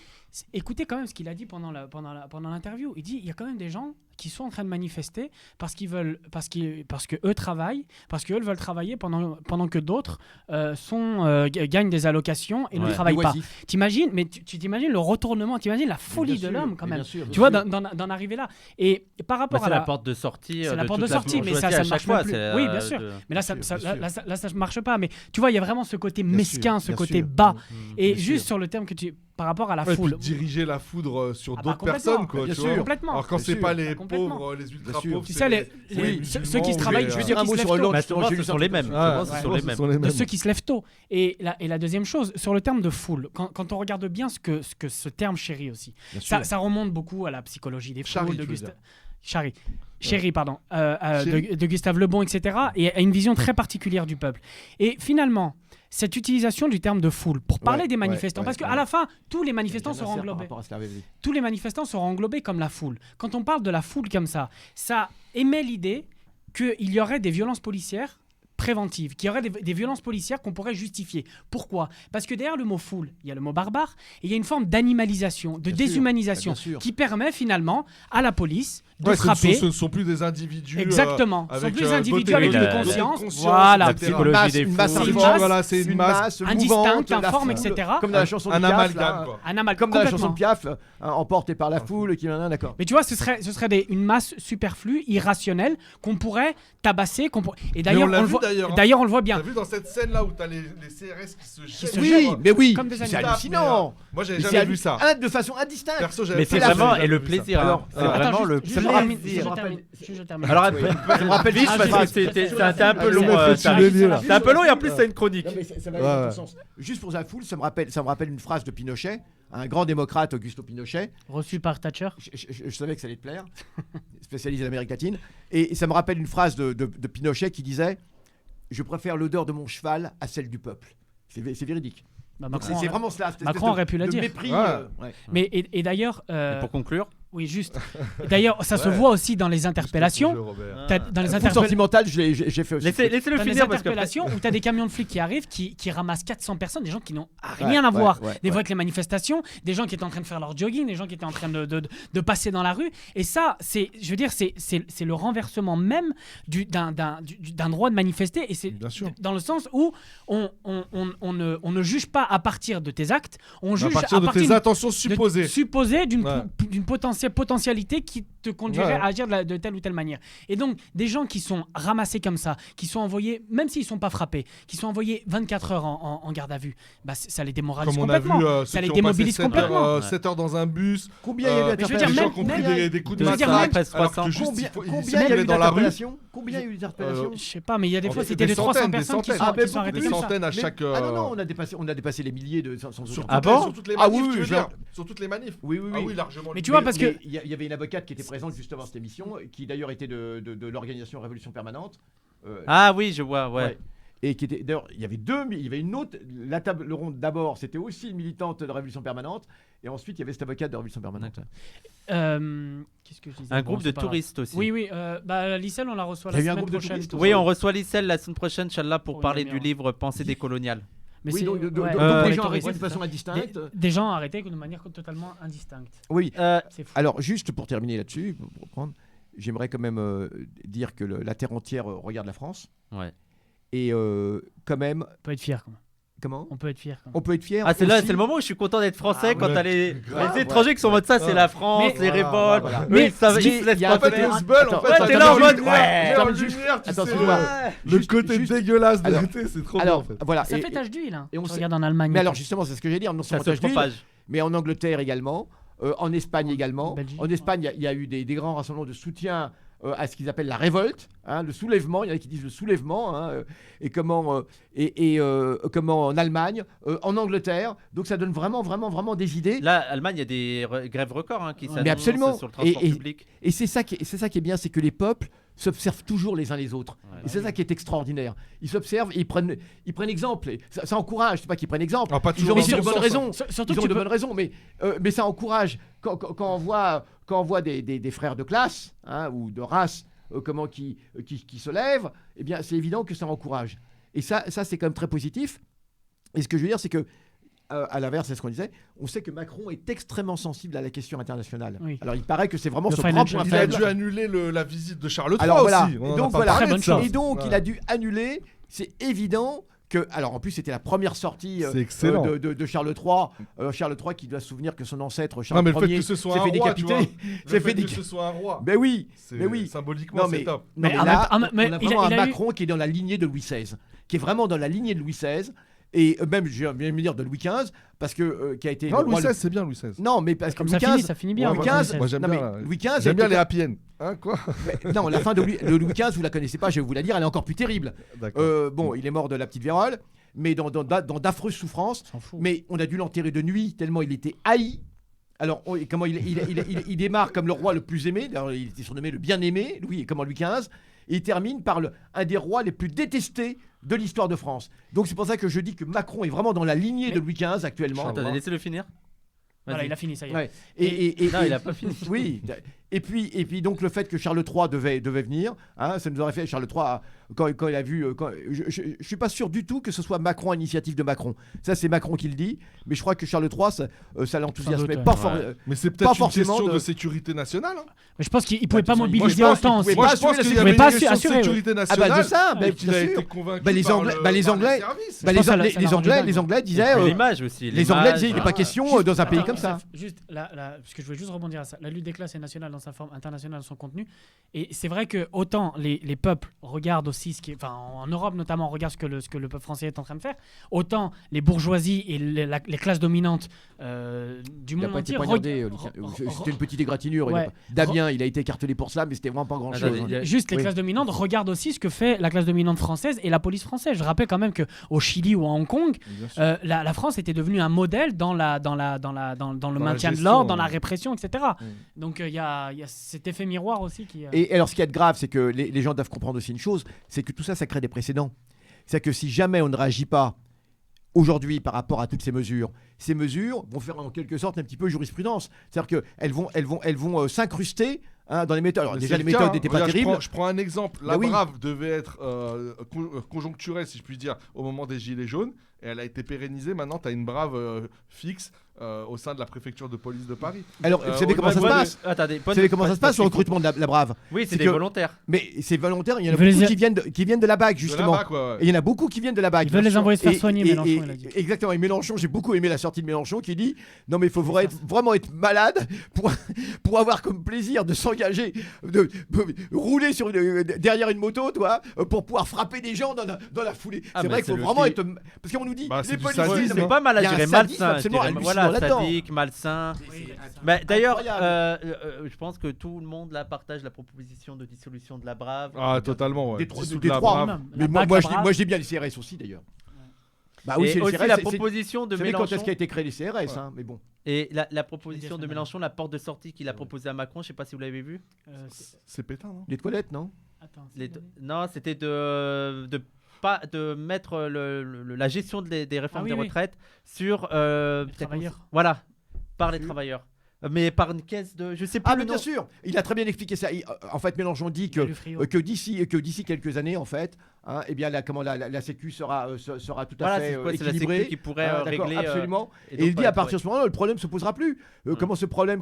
Écoutez quand même ce qu'il a dit pendant l'interview. Il dit il y a quand même des gens qui sont en train de manifester parce que eux travaillent, parce qu'eux veulent travailler pendant que d'autres gagnent des allocations et ne Ouais. travaillent pas. Oisif. T'imagines, mais tu t'imagines le retournement, t'imagines la folie Bien de sûr, l'homme quand mais même. bien sûr, bien Tu vois, sûr. d'en arriver là. Et par rapport C'est à la porte de sortie. c'est la de porte toute de sortie, mais bourgeoisie ça à ne chaque marche fois. même plus. c'est, Oui, bien sûr. Mais là, Bien sûr, bien sûr. ça marche pas. Mais tu vois, il y a vraiment ce côté Bien mesquin, sûr, ce bien côté sûr. bas. Mm. Et Bien juste sûr. sur le terme que par rapport à la Ouais, foule. puis diriger la foudre sur Ah bah, d'autres complètement. personnes, quoi. Bien tu sûr. vois. Complètement. Alors quand Bien c'est sûr. pas les Complètement. pauvres, les ultra Bien sûr. pauvres, Tu c'est sais, les ceux qui se musulmans, travaillent, les, je veux Je dire, veux dire un qui mot se sur lèvent Hollande. tôt. Mais souvent, J'ai ce lu sont ça les tout mêmes. de suite. Ah, Souvent, ce ouais. sont les Ce mêmes. sont les De mêmes. ceux qui se lèvent tôt. Et la deuxième chose, sur le terme de foule, quand on regarde bien ce que ce terme chéri aussi, Bien sûr. ça remonte beaucoup à la psychologie des Charry, foules, tu veux dire. Chéri, pardon, Chéri. de Gustave Le Bon, etc. Et à une vision très particulière du peuple. Et finalement, cette utilisation du terme de foule pour parler Ouais, des manifestants, ouais, parce qu'à ouais. la fin, tous les manifestants J'ai un seront insert par englobés. rapport à ce qu'il avait dit. Tous les manifestants seront englobés comme la foule. Quand on parle de la foule comme ça émet l'idée qu'il y aurait des violences policières préventives, qu'il y aurait des violences policières qu'on pourrait justifier. Pourquoi ? Parce que derrière le mot foule, il y a le mot barbare, et il y a une forme d'animalisation, de Bien sûr, déshumanisation, bien sûr. qui permet finalement à la police de Ouais, frapper. ce ne sont plus des individus. Exactement. Ce sont avec, plus des individus dotés avec de- une de conscience. conscience, Voilà. etc. psychologie des Une masse foules. informe, C'est une voilà, c'est une masse indistincte, mouvante, la informe, foule, etc. Comme dans la chanson Un de Piaf, amalgame, là, quoi. Un amal Comme dans la complètement. chanson de Piaf, emporté par la foule, qui en a d'accord. Mais tu vois, ce serait une masse superflue, irrationnelle, qu'on pourrait tabasser. Et Mais d'ailleurs, on l'a le vu voit. d'ailleurs, hein. D'ailleurs, on le voit bien. T'as vu dans cette scène-là où t'as les CRS qui se jettent se Oui, jettent, mais oui, comme des c'est animaux. hallucinant. Moi, j'avais Mais jamais c'est vu ça. De façon indistincte. Perso, j'avais Mais pas c'est jamais vraiment vu et le ça. plaisir. Alors, C'est alors, vraiment le Juste, ça me je rappelle- termine. ça me rappelle- Je termine. Alors, Ça me rappelle vite, juste parce phrase. que c'est un peu Allez, long. on met Fred Soulier, là. C'est un peu long et en plus, c'est une chronique. Non, mais ça va Ouais, dans ton ouais. sens. Juste pour la foule, ça me rappelle une phrase de Pinochet, un grand démocrate, Augusto Pinochet. Reçu par Thatcher. Je savais que ça allait te plaire, spécialiste de l'Amérique latine. Et ça me rappelle une phrase de Pinochet qui disait « Je préfère l'odeur de mon cheval à celle du peuple ». C'est véridique. Bah, Donc Macron, c'est vraiment cela. cette Macron espèce de- aurait pu la de dire. mépris, Ouais. ouais. Mais et d'ailleurs, Et pour conclure, oui, juste. D'ailleurs, ça se voit aussi dans les interpellations. Jeu, Robert. Dans les Foule interpellations. sentimentale, j'ai fait aussi. laissez-le Dans les finir parce que. interpellations où tu as des camions de flics qui arrivent, qui ramassent 400 personnes, des gens qui n'ont Ouais, rien à ouais, voir. ouais, Des ouais. fois avec les manifestations, des gens qui étaient en train de faire leur jogging, des gens qui étaient en train de passer dans la rue. Et ça, je veux dire, c'est le renversement même d'un droit de manifester. Et c'est Bien sûr. dans le sens où on ne juge pas à partir de tes actes, on À juge partir de tes intentions supposées. supposées d'une Ouais. d'une potentialité qui te conduirait Ouais. à agir de telle ou telle manière. Et donc, des gens qui sont ramassés comme ça, qui sont envoyés, même s'ils ne sont pas frappés, qui sont envoyés 24 heures en garde à vue, bah, ça les démoralise Comme on a complètement. vu, Ça les démobilise complètement. 7 heures dans un bus. Combien il y a eu Mais je veux dire, Des d'interpellations gens qui ont pris même- des coups de je veux dire, matraque. même- Alors que 300. juste, Combien ils il y a circulaient eu dans la rue. d'interpellations Combien il y a eu d'interpellations Je sais pas, mais il y a des fois, Des c'était de 300 centaines, des personnes qui centaines. sont, Ah, qui sont arrêtées Des comme ça. centaines à Mais- chaque. Ah non, on a dépassé les milliers sans Sur aucun Ah toutes les- bon sur toutes les Ah manifs, oui, tu veux genre- dire Sur toutes les manifs. Oui, oui, Ah oui. oui, largement. Mais tu vois, parce que Il y avait une avocate qui était présente justement à cette émission, qui d'ailleurs était de l'organisation Révolution Permanente. Ah oui, je vois, ouais. Ouais. Et qui était d'ailleurs, il y avait une autre, la table ronde d'abord, c'était aussi une militante de Révolution Permanente, et ensuite il y avait cette avocate de Révolution Permanente. Qu'est-ce que je disais Un Bon, groupe de c'est pas grave. touristes aussi. Oui, oui. Licelle, on la reçoit Il la y a eu un semaine groupe de prochaine. touristes Oui, on reçoit Lissel la semaine prochaine, Inch'Allah, pour Pour parler une du demi-heure. livre Pensée décoloniale. Mais Oui, c'est- donc ouais, des ouais, gens les touristes, arrêtés de c'est façon ça. indistincte. Des gens arrêtés de manière totalement indistincte. Oui. C'est fou. Alors juste pour terminer là-dessus, pour reprendre, j'aimerais quand même dire que la terre entière regarde la France, Ouais. et quand même, On peut être fier. Quand même. comment On peut être fier. Quand même. on peut être fier. Ah, c'est là, aussi- c'est le moment où je suis content d'être français Ah, quand ouais. t'as les Grave, étrangers qui sont en mode ça, c'est Ouais. la France, Mais- les Voilà, révoltes. voilà. Eux, Mais ils savent, si, ils se laissent il y a pas En fait, faire. on se bulle, en Attends, fait. ouais, ça t'es donne là en une mode, lumière, ouais. une Juste- lumière, tu attends, sais, excuse-moi. le Juste- côté juste- dégueulasse de Alors- l'été, c'est trop bien, Alors en fait. voilà. Ça et- fait tache d'huile. Hein, et on tu sait- regardes en Allemagne. Mais alors justement, c'est ce que j'allais dire. Non Ça seulement se tache d'huile, propage. mais en Angleterre également, en Espagne également. Belgique. En Espagne, il y a eu des grands rassemblements de soutien à ce qu'ils appellent la révolte, hein, le soulèvement. Il y en a qui disent le soulèvement, hein, et comment en Allemagne, en Angleterre. Donc ça donne vraiment des idées. Là, Allemagne, il y a des grèves records hein, qui Mais s'annoncent absolument. sur le transport Et- public. Et c'est ça qui est bien, c'est que les peuples s'observent toujours les uns les autres. Ouais. Et c'est ça qui est extraordinaire. Ils s'observent, et ils prennent exemple. Et ça encourage, c'est pas qu'ils prennent exemple. Ah, pas Ils toujours ont aussi dans de ce bonnes sens, raisons. Surtout Ils que ont tu de peux- bonnes raisons, mais ça encourage quand on voit des frères de classe, hein, ou de race qui se lèvent, eh bien c'est évident que ça encourage. Et ça c'est quand même très positif. Et ce que je veux dire, c'est que à l'inverse, c'est ce qu'on disait, on sait que Macron est extrêmement sensible à la question internationale. Oui. Alors il paraît que c'est vraiment Le son grand financial point Il a faible. dû annuler la visite de Charles III Alors voilà. aussi. On en Et a donc pas voilà. parlé de ça. Et donc il Ouais. a dû annuler. C'est évident que, alors en plus c'était la première sortie C'est excellent. de Charles III. Charles III qui doit se souvenir que son ancêtre Non, Charles mais le fait Ier que ce soit s'est un fait roi, tu décapiter. vois. s'est Le fait fait que déca- ce soit un roi. Ben oui. C'est- Mais oui. Symboliquement, Non, c'est mais, top. non, Mais mais en là, même temps- mais on a il a- vraiment il un a eu- Macron qui est dans la lignée de Louis XVI, qui est vraiment dans la lignée de Louis XVI, Et même, je viens de me dire, de Louis XV, parce que qui a été. Non, le Louis roi XVI, c'est bien Louis XVI. Non, mais parce que Comme Louis ça finit, XV. ça finit bien. Louis Louis XV, XVI. Moi, j'aime non, bien. mais Louis XV. J'aime bien était- les happy end. Hein, quoi? Non, la fin de Louis XV, vous la connaissez pas, je vais vous la dire, elle est encore plus terrible. D'accord. Bon, il est mort de la petite vérole, mais dans d'affreuses souffrances. On s'en fout. Mais on a dû l'enterrer de nuit tellement il était haï. Alors, comment il démarre comme le roi le plus aimé. Alors, il était surnommé le bien-aimé, Louis XV. Et il termine par un des rois les plus détestés de l'histoire de France. Donc c'est pour ça que je dis que Macron est vraiment dans la lignée de Louis XV actuellement. Attendez, laissez-le finir. Voilà, Vas-y. il a fini, ça y est. Ouais. Non, il a pas fini. Oui. Et puis donc le fait que Charles III devait venir, hein, ça nous aurait fait Charles III quand il a vu. Je suis pas sûr du tout que ce soit Macron à l'initiative de Macron. Ça c'est Macron qui le dit, mais je crois que Charles III ça l'enthousiasmait doute, pas ouais. fort. Mais c'est pas peut-être une forcément question de- de sécurité nationale. Hein. Mais je pense qu'il pouvait pas Moi, je mobiliser pense autant. qu'il pouvait aussi. Moi, pas je pense assurer qu'il y la avait sécurité. une Pas question de assurer, oui. sécurité Ah bah nationale. de ça, Ouais, qu'il a bien été sûr. convaincu Bah, les par Anglais- le- bah, les par Anglais- services. Bah, Je pense que ça l'a rendu les dingue. Anglais Et disaient. puis l'image aussi. Les Anglais disaient il n'est l'image, pas question Juste- dans un pays attends, comme ça. Juste, parce que je voulais juste rebondir à ça. La lutte des classes est nationale dans sa forme, internationale dans son contenu. Et c'est vrai que autant les peuples regardent aussi ce qui est, enfin en Europe notamment, on regarde ce que le peuple français est en train de faire, autant les bourgeoisies et les classes dominantes du Il n'a monde pas été entier poignardé. re- C'était une petite égratignure. Ouais. Damien, il a été écartelé pour cela, mais c'était vraiment pas grand-chose. Attendez, hein. il y a- Juste les Oui. classes dominantes regardent aussi ce que fait la classe dominante française et la police française. Je rappelle quand même que au Chili ou à Hong Kong, Bien sûr. la France était devenue un modèle dans le maintien de gestion, l'ordre, dans la ouais. répression, etc. Donc il y a cet effet miroir aussi qui. Et alors, ce qui est grave, c'est que les gens doivent comprendre aussi une chose, c'est que tout ça, ça crée des précédents. C'est que si jamais on ne réagit pas aujourd'hui par rapport à toutes ces mesures vont faire en quelque sorte un petit peu jurisprudence. C'est-à-dire qu'elles vont s'incruster dans les méthodes. Alors, Mais déjà, c'est les le cas, méthodes hein. n'étaient pas Regarde, terribles. Je prends un exemple. La Bah oui. Brave devait être conjoncturelle, si je puis dire, au moment des Gilets jaunes. Et elle a été pérennisée. Maintenant, tu as une Brave fixe au sein de la préfecture de police de Paris. Alors, vous savez au comment ça se niveau passe Attendez, Vous savez comment ça se passe, le recrutement de la Brave? Oui, c'est C'est des que- volontaires. Mais c'est volontaire, il y en a Ils veulent beaucoup les- qui viennent de la BAC, De justement. là-bas, quoi, ouais. Et il y en a beaucoup qui viennent de la BAC. Ils veulent les envoyer se faire Et- soigner, et- Mélenchon, et- il a dit. Exactement. Et Mélenchon, j'ai beaucoup aimé la sortie de Mélenchon qui dit non, mais il faut vraiment être malade pour avoir comme plaisir de s'engager, de rouler derrière une moto, toi, pour pouvoir frapper des gens dans la foulée. Ah, c'est mais vrai qu'il c'est faut le vraiment qui- être. Parce qu'on nous dit, Bah, c'est les du policiers, sadisme, non, mais C'est pas mal à il y a un gérer, sadisme malsain. absolument je dirais. hallucinant Voilà, là-dedans. sadique, malsain. Oui, Bah, d'ailleurs, incroyable. je pense que tout le monde là partage la proposition de dissolution de la Brave. Ah, totalement, ouais. Des trois- Dessous des de la trois, Brave. Mais moi, je dis bien les CRS aussi, d'ailleurs. Bah oui, Et c'est les aussi CRS. la proposition de Vous savez quand est-ce Mélenchon. qu'a été créé les CRS, hein, mais bon. Et la proposition de Mélenchon. Mélenchon, la porte de sortie qu'il a proposée à Macron, je sais pas si vous l'avez vu. C'est pétain, non? Les toilettes, non? Attends, Non, c'était de mettre la gestion des réformes Ah oui, des oui. retraites sur Les travailleurs. Voilà, par les travailleurs. Mais par une caisse de, je sais plus Ah, le mais nom. bien sûr, il a très bien expliqué ça. En fait, Mélenchon dit Il y a du frigo. que d'ici quelques années, en fait, eh bien, la Sécu sera tout à Voilà, fait c'est quoi, c'est la équilibrée. Sécu qui pourrait D'accord, régler. absolument. Et donc, il dit voilà, à partir de ce moment-là, le problème se posera plus. Ouais.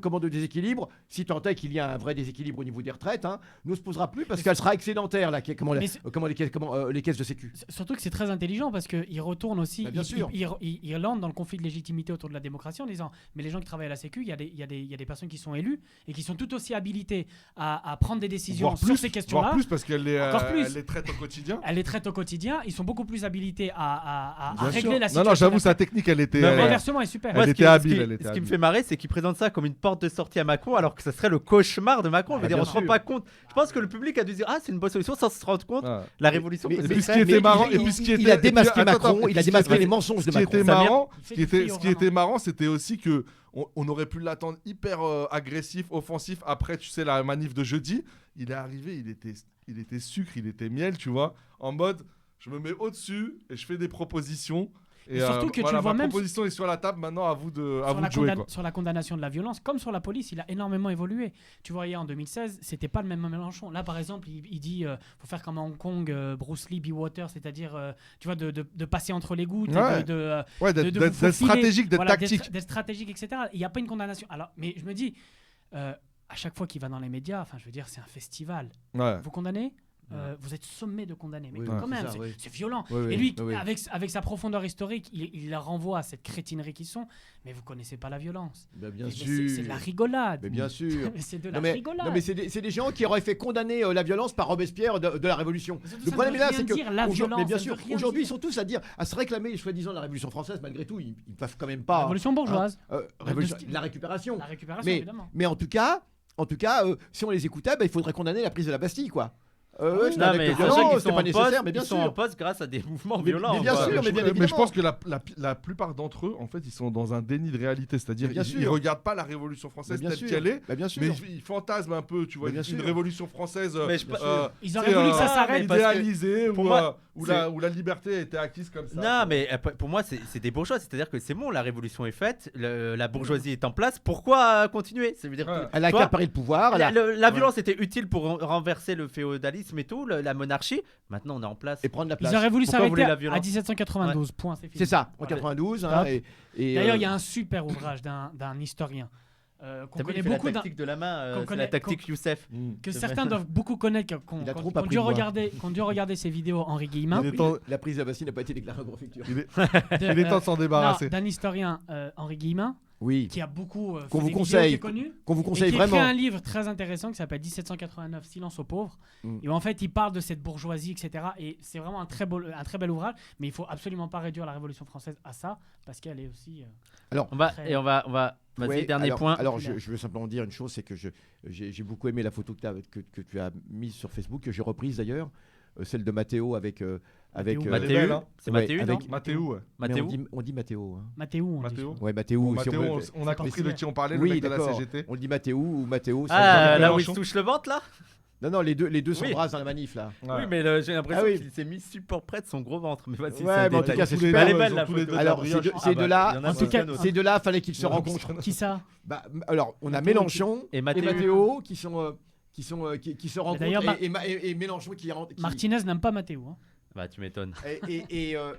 Comment de déséquilibre, si tant est qu'il y a un vrai déséquilibre au niveau des retraites, ne se posera plus parce qu'elle sera excédentaire, là, les caisses de Sécu. Surtout que c'est très intelligent parce qu'il retourne aussi, Bah, bien sûr. il lance dans le conflit de légitimité autour de la démocratie en disant mais les gens qui travaillent à la Sécu, il y a des personnes qui sont élues et qui sont tout aussi habilitées à prendre des décisions Voire sur plus, ces questions-là. voire plus parce qu'elle les, Encore plus. elle les traite au quotidien. Elle les traite au quotidien, ils sont beaucoup plus habilités à Bien régler sûr. la Non, situation. non, j'avoue, sa technique, elle était. Non, mais L'inversement est super. Elle Moi, ce était qui- habile, ce qui- elle était Ce qui me habile. fait marrer, c'est qu'il présente ça comme une porte de sortie à Macron, alors que ça serait le cauchemar de Macron. Je veux Ah, dire, bien on se rend sûr. pas compte. Je pense que le public a dû dire, ah, c'est une bonne solution, sans se rendre compte. Ouais. La révolution. Mais- que Et c'est puis ce fait. qui était marrant, et il, puis ce qui il était, a démasqué attends, Macron, attends, il a ce qui démasqué était- les mensonges de Ce qui Macron. était Ça vient- marrant, Il ce fait qui du était, friot, ce qui était vraiment. marrant, c'était aussi que on aurait pu l'attendre hyper agressif, offensif. Après, tu sais, la manif de jeudi, il est arrivé, il était sucre, il était miel, tu vois, en mode, je me mets au-dessus et je fais des propositions. Et surtout que tu voilà, le vois ma même proposition est sur la table. Maintenant, à vous de sur jouer, quoi. sur la condamnation de la violence, comme sur la police, il a énormément évolué. Tu voyais en 2016, c'était pas le même Mélenchon. Là, par exemple, il dit faut faire comme à Hong Kong, Bruce Lee, be water, c'est-à-dire tu vois de passer entre les gouttes, Ouais. Ouais, de d'être vous faufiler, stratégique, d'être voilà, tactique. d'être stratégique, etc. Il n'y a pas une condamnation. Alors, mais je me dis, à chaque fois qu'il va dans les médias, enfin, je veux dire, c'est un festival. Ouais. Vous condamnez vous êtes sommé de condamner. Mais Oui, quand c'est même, ça, oui. c'est violent. Oui, oui, Et lui, oui, oui. avec sa profondeur historique, il la renvoie à cette crétinerie qu'ils sont. Mais vous connaissez pas la violence. Bah, bien Mais sûr. c'est de la rigolade. Mais bien sûr. Mais c'est de la Non mais, rigolade. non, mais c'est des gens qui auraient fait condamner la violence par Robespierre de la Révolution. Mais surtout, Le ça problème ne est là, veut c'est rien que dire, la violence, mais bien ça ne sûr, veut rien aujourd'hui ils dire. sont tous à se réclamer soi-disant la Révolution française. Malgré tout, ils peuvent quand même La pas. révolution bourgeoise. La récupération. La récupération, Mais, évidemment. mais en tout cas, si on les écoutait, il faudrait condamner la prise de la Bastille, quoi. oui. C'est Non, un acte mais de c'est vrai violence, qu'ils c'est sont pas en nécessaire, poste, mais bien ils sont en sûr. poste grâce à des mouvements Mais violents. bien quoi. sûr, mais bien Mais je évidemment. pense que la plupart d'entre eux, en fait, ils sont dans un déni de réalité. C'est-à-dire, Mais bien ils sûr. regardent pas la Révolution française Mais bien telle sûr. qu'elle est, Bah, bien sûr. mais ils fantasment un peu, tu vois, Mais bien une sûr. Révolution française Mais je- Ils auraient voulu que ça s'arrête. parce que idéalisée, pour où, moi, où la liberté a été acquise comme ça. Non, mais pour moi, c'est des bourgeois. C'est-à-dire que c'est bon, la révolution est faite, la bourgeoisie est en place. Pourquoi continuer? Ça veut dire que, Ouais. Elle a toi, accaparé le pouvoir. la violence était utile pour renverser le féodalisme et tout, la monarchie. Maintenant, on est en place. Et prendre la place. Ils auraient voulu Pourquoi vous s'arrêter voulez la à violence 1792. Point, c'est fini. C'est ça, en Voilà. 92. Hop. Et, D'ailleurs, il y a un super ouvrage d'un historien qu'on T'as vu, connaît il fait la beaucoup, tactique de la main, qu'on c'est connaît- la tactique Youssef. que C'est certains vrai. doivent beaucoup connaître, Il a trop qu'on appris dû de moi. regarder ses vidéos Henri Guillemin. Il est temps- La prise de la Bastille n'a pas été déclarée en préfecture. il est de- temps de s'en débarrasser. d'un historien Henri Guillemin Oui, qui a beaucoup fait Qu'on vous des vidéos, conseille. qui est connu. qu'on vous Et conseille qui écrit vraiment. un livre très intéressant qui s'appelle 1789 Silence aux pauvres. Mm. Et en fait, il parle de cette bourgeoisie, etc. Et c'est vraiment un très bel ouvrage. Mais il faut absolument pas réduire la Révolution française à ça parce qu'elle est aussi. On va, Très- et on va, vas-y, Ouais, dernier alors, point. Alors, je veux simplement dire une chose, c'est que j'ai beaucoup aimé la photo que tu as mise sur Facebook, que j'ai reprise d'ailleurs, celle de Mathéo avec. Mathéo. Elle est Mathéo, belle, hein. c'est Ouais, Mathéo, avec- non Mathéo, ouais. Mais Mathéo. on dit Mathéo. Hein. Mathéo, on dit. Mathéo. Ouais, Mathéo. Bon, si Mathéo, veut- on a compris de qui on parlait, le Oui, mec de la d'accord. CGT. On le dit Mathéo ou Mathéo. ça Ah, veut dire- là où il se Mélenchon. touche le ventre, là. Non, les deux Oui. s'embrassent dans la manif là. Ouais. Oui, mais j'ai l'impression Ah oui. qu'il s'est mis super près de son gros ventre. Mais vas-y, Ouais, c'est un mais en tout détail. cas, c'est Tous les super. Elle est deux, belle, ils ont la tous les photo. deux Alors, de la ces brioche. Ah bah, deux-là, il y en a en tout cas, d'autres. ces deux-là, fallait qu'ils se Il y en a rencontrent. Qui ça? Bah, alors, on a Mathéo Mélenchon et et Mathéo. Mathéo qui se rencontrent d'ailleurs, et Mélenchon qui rentre. Martinez n'aime pas Mathéo. Hein. Bah, tu m'étonnes.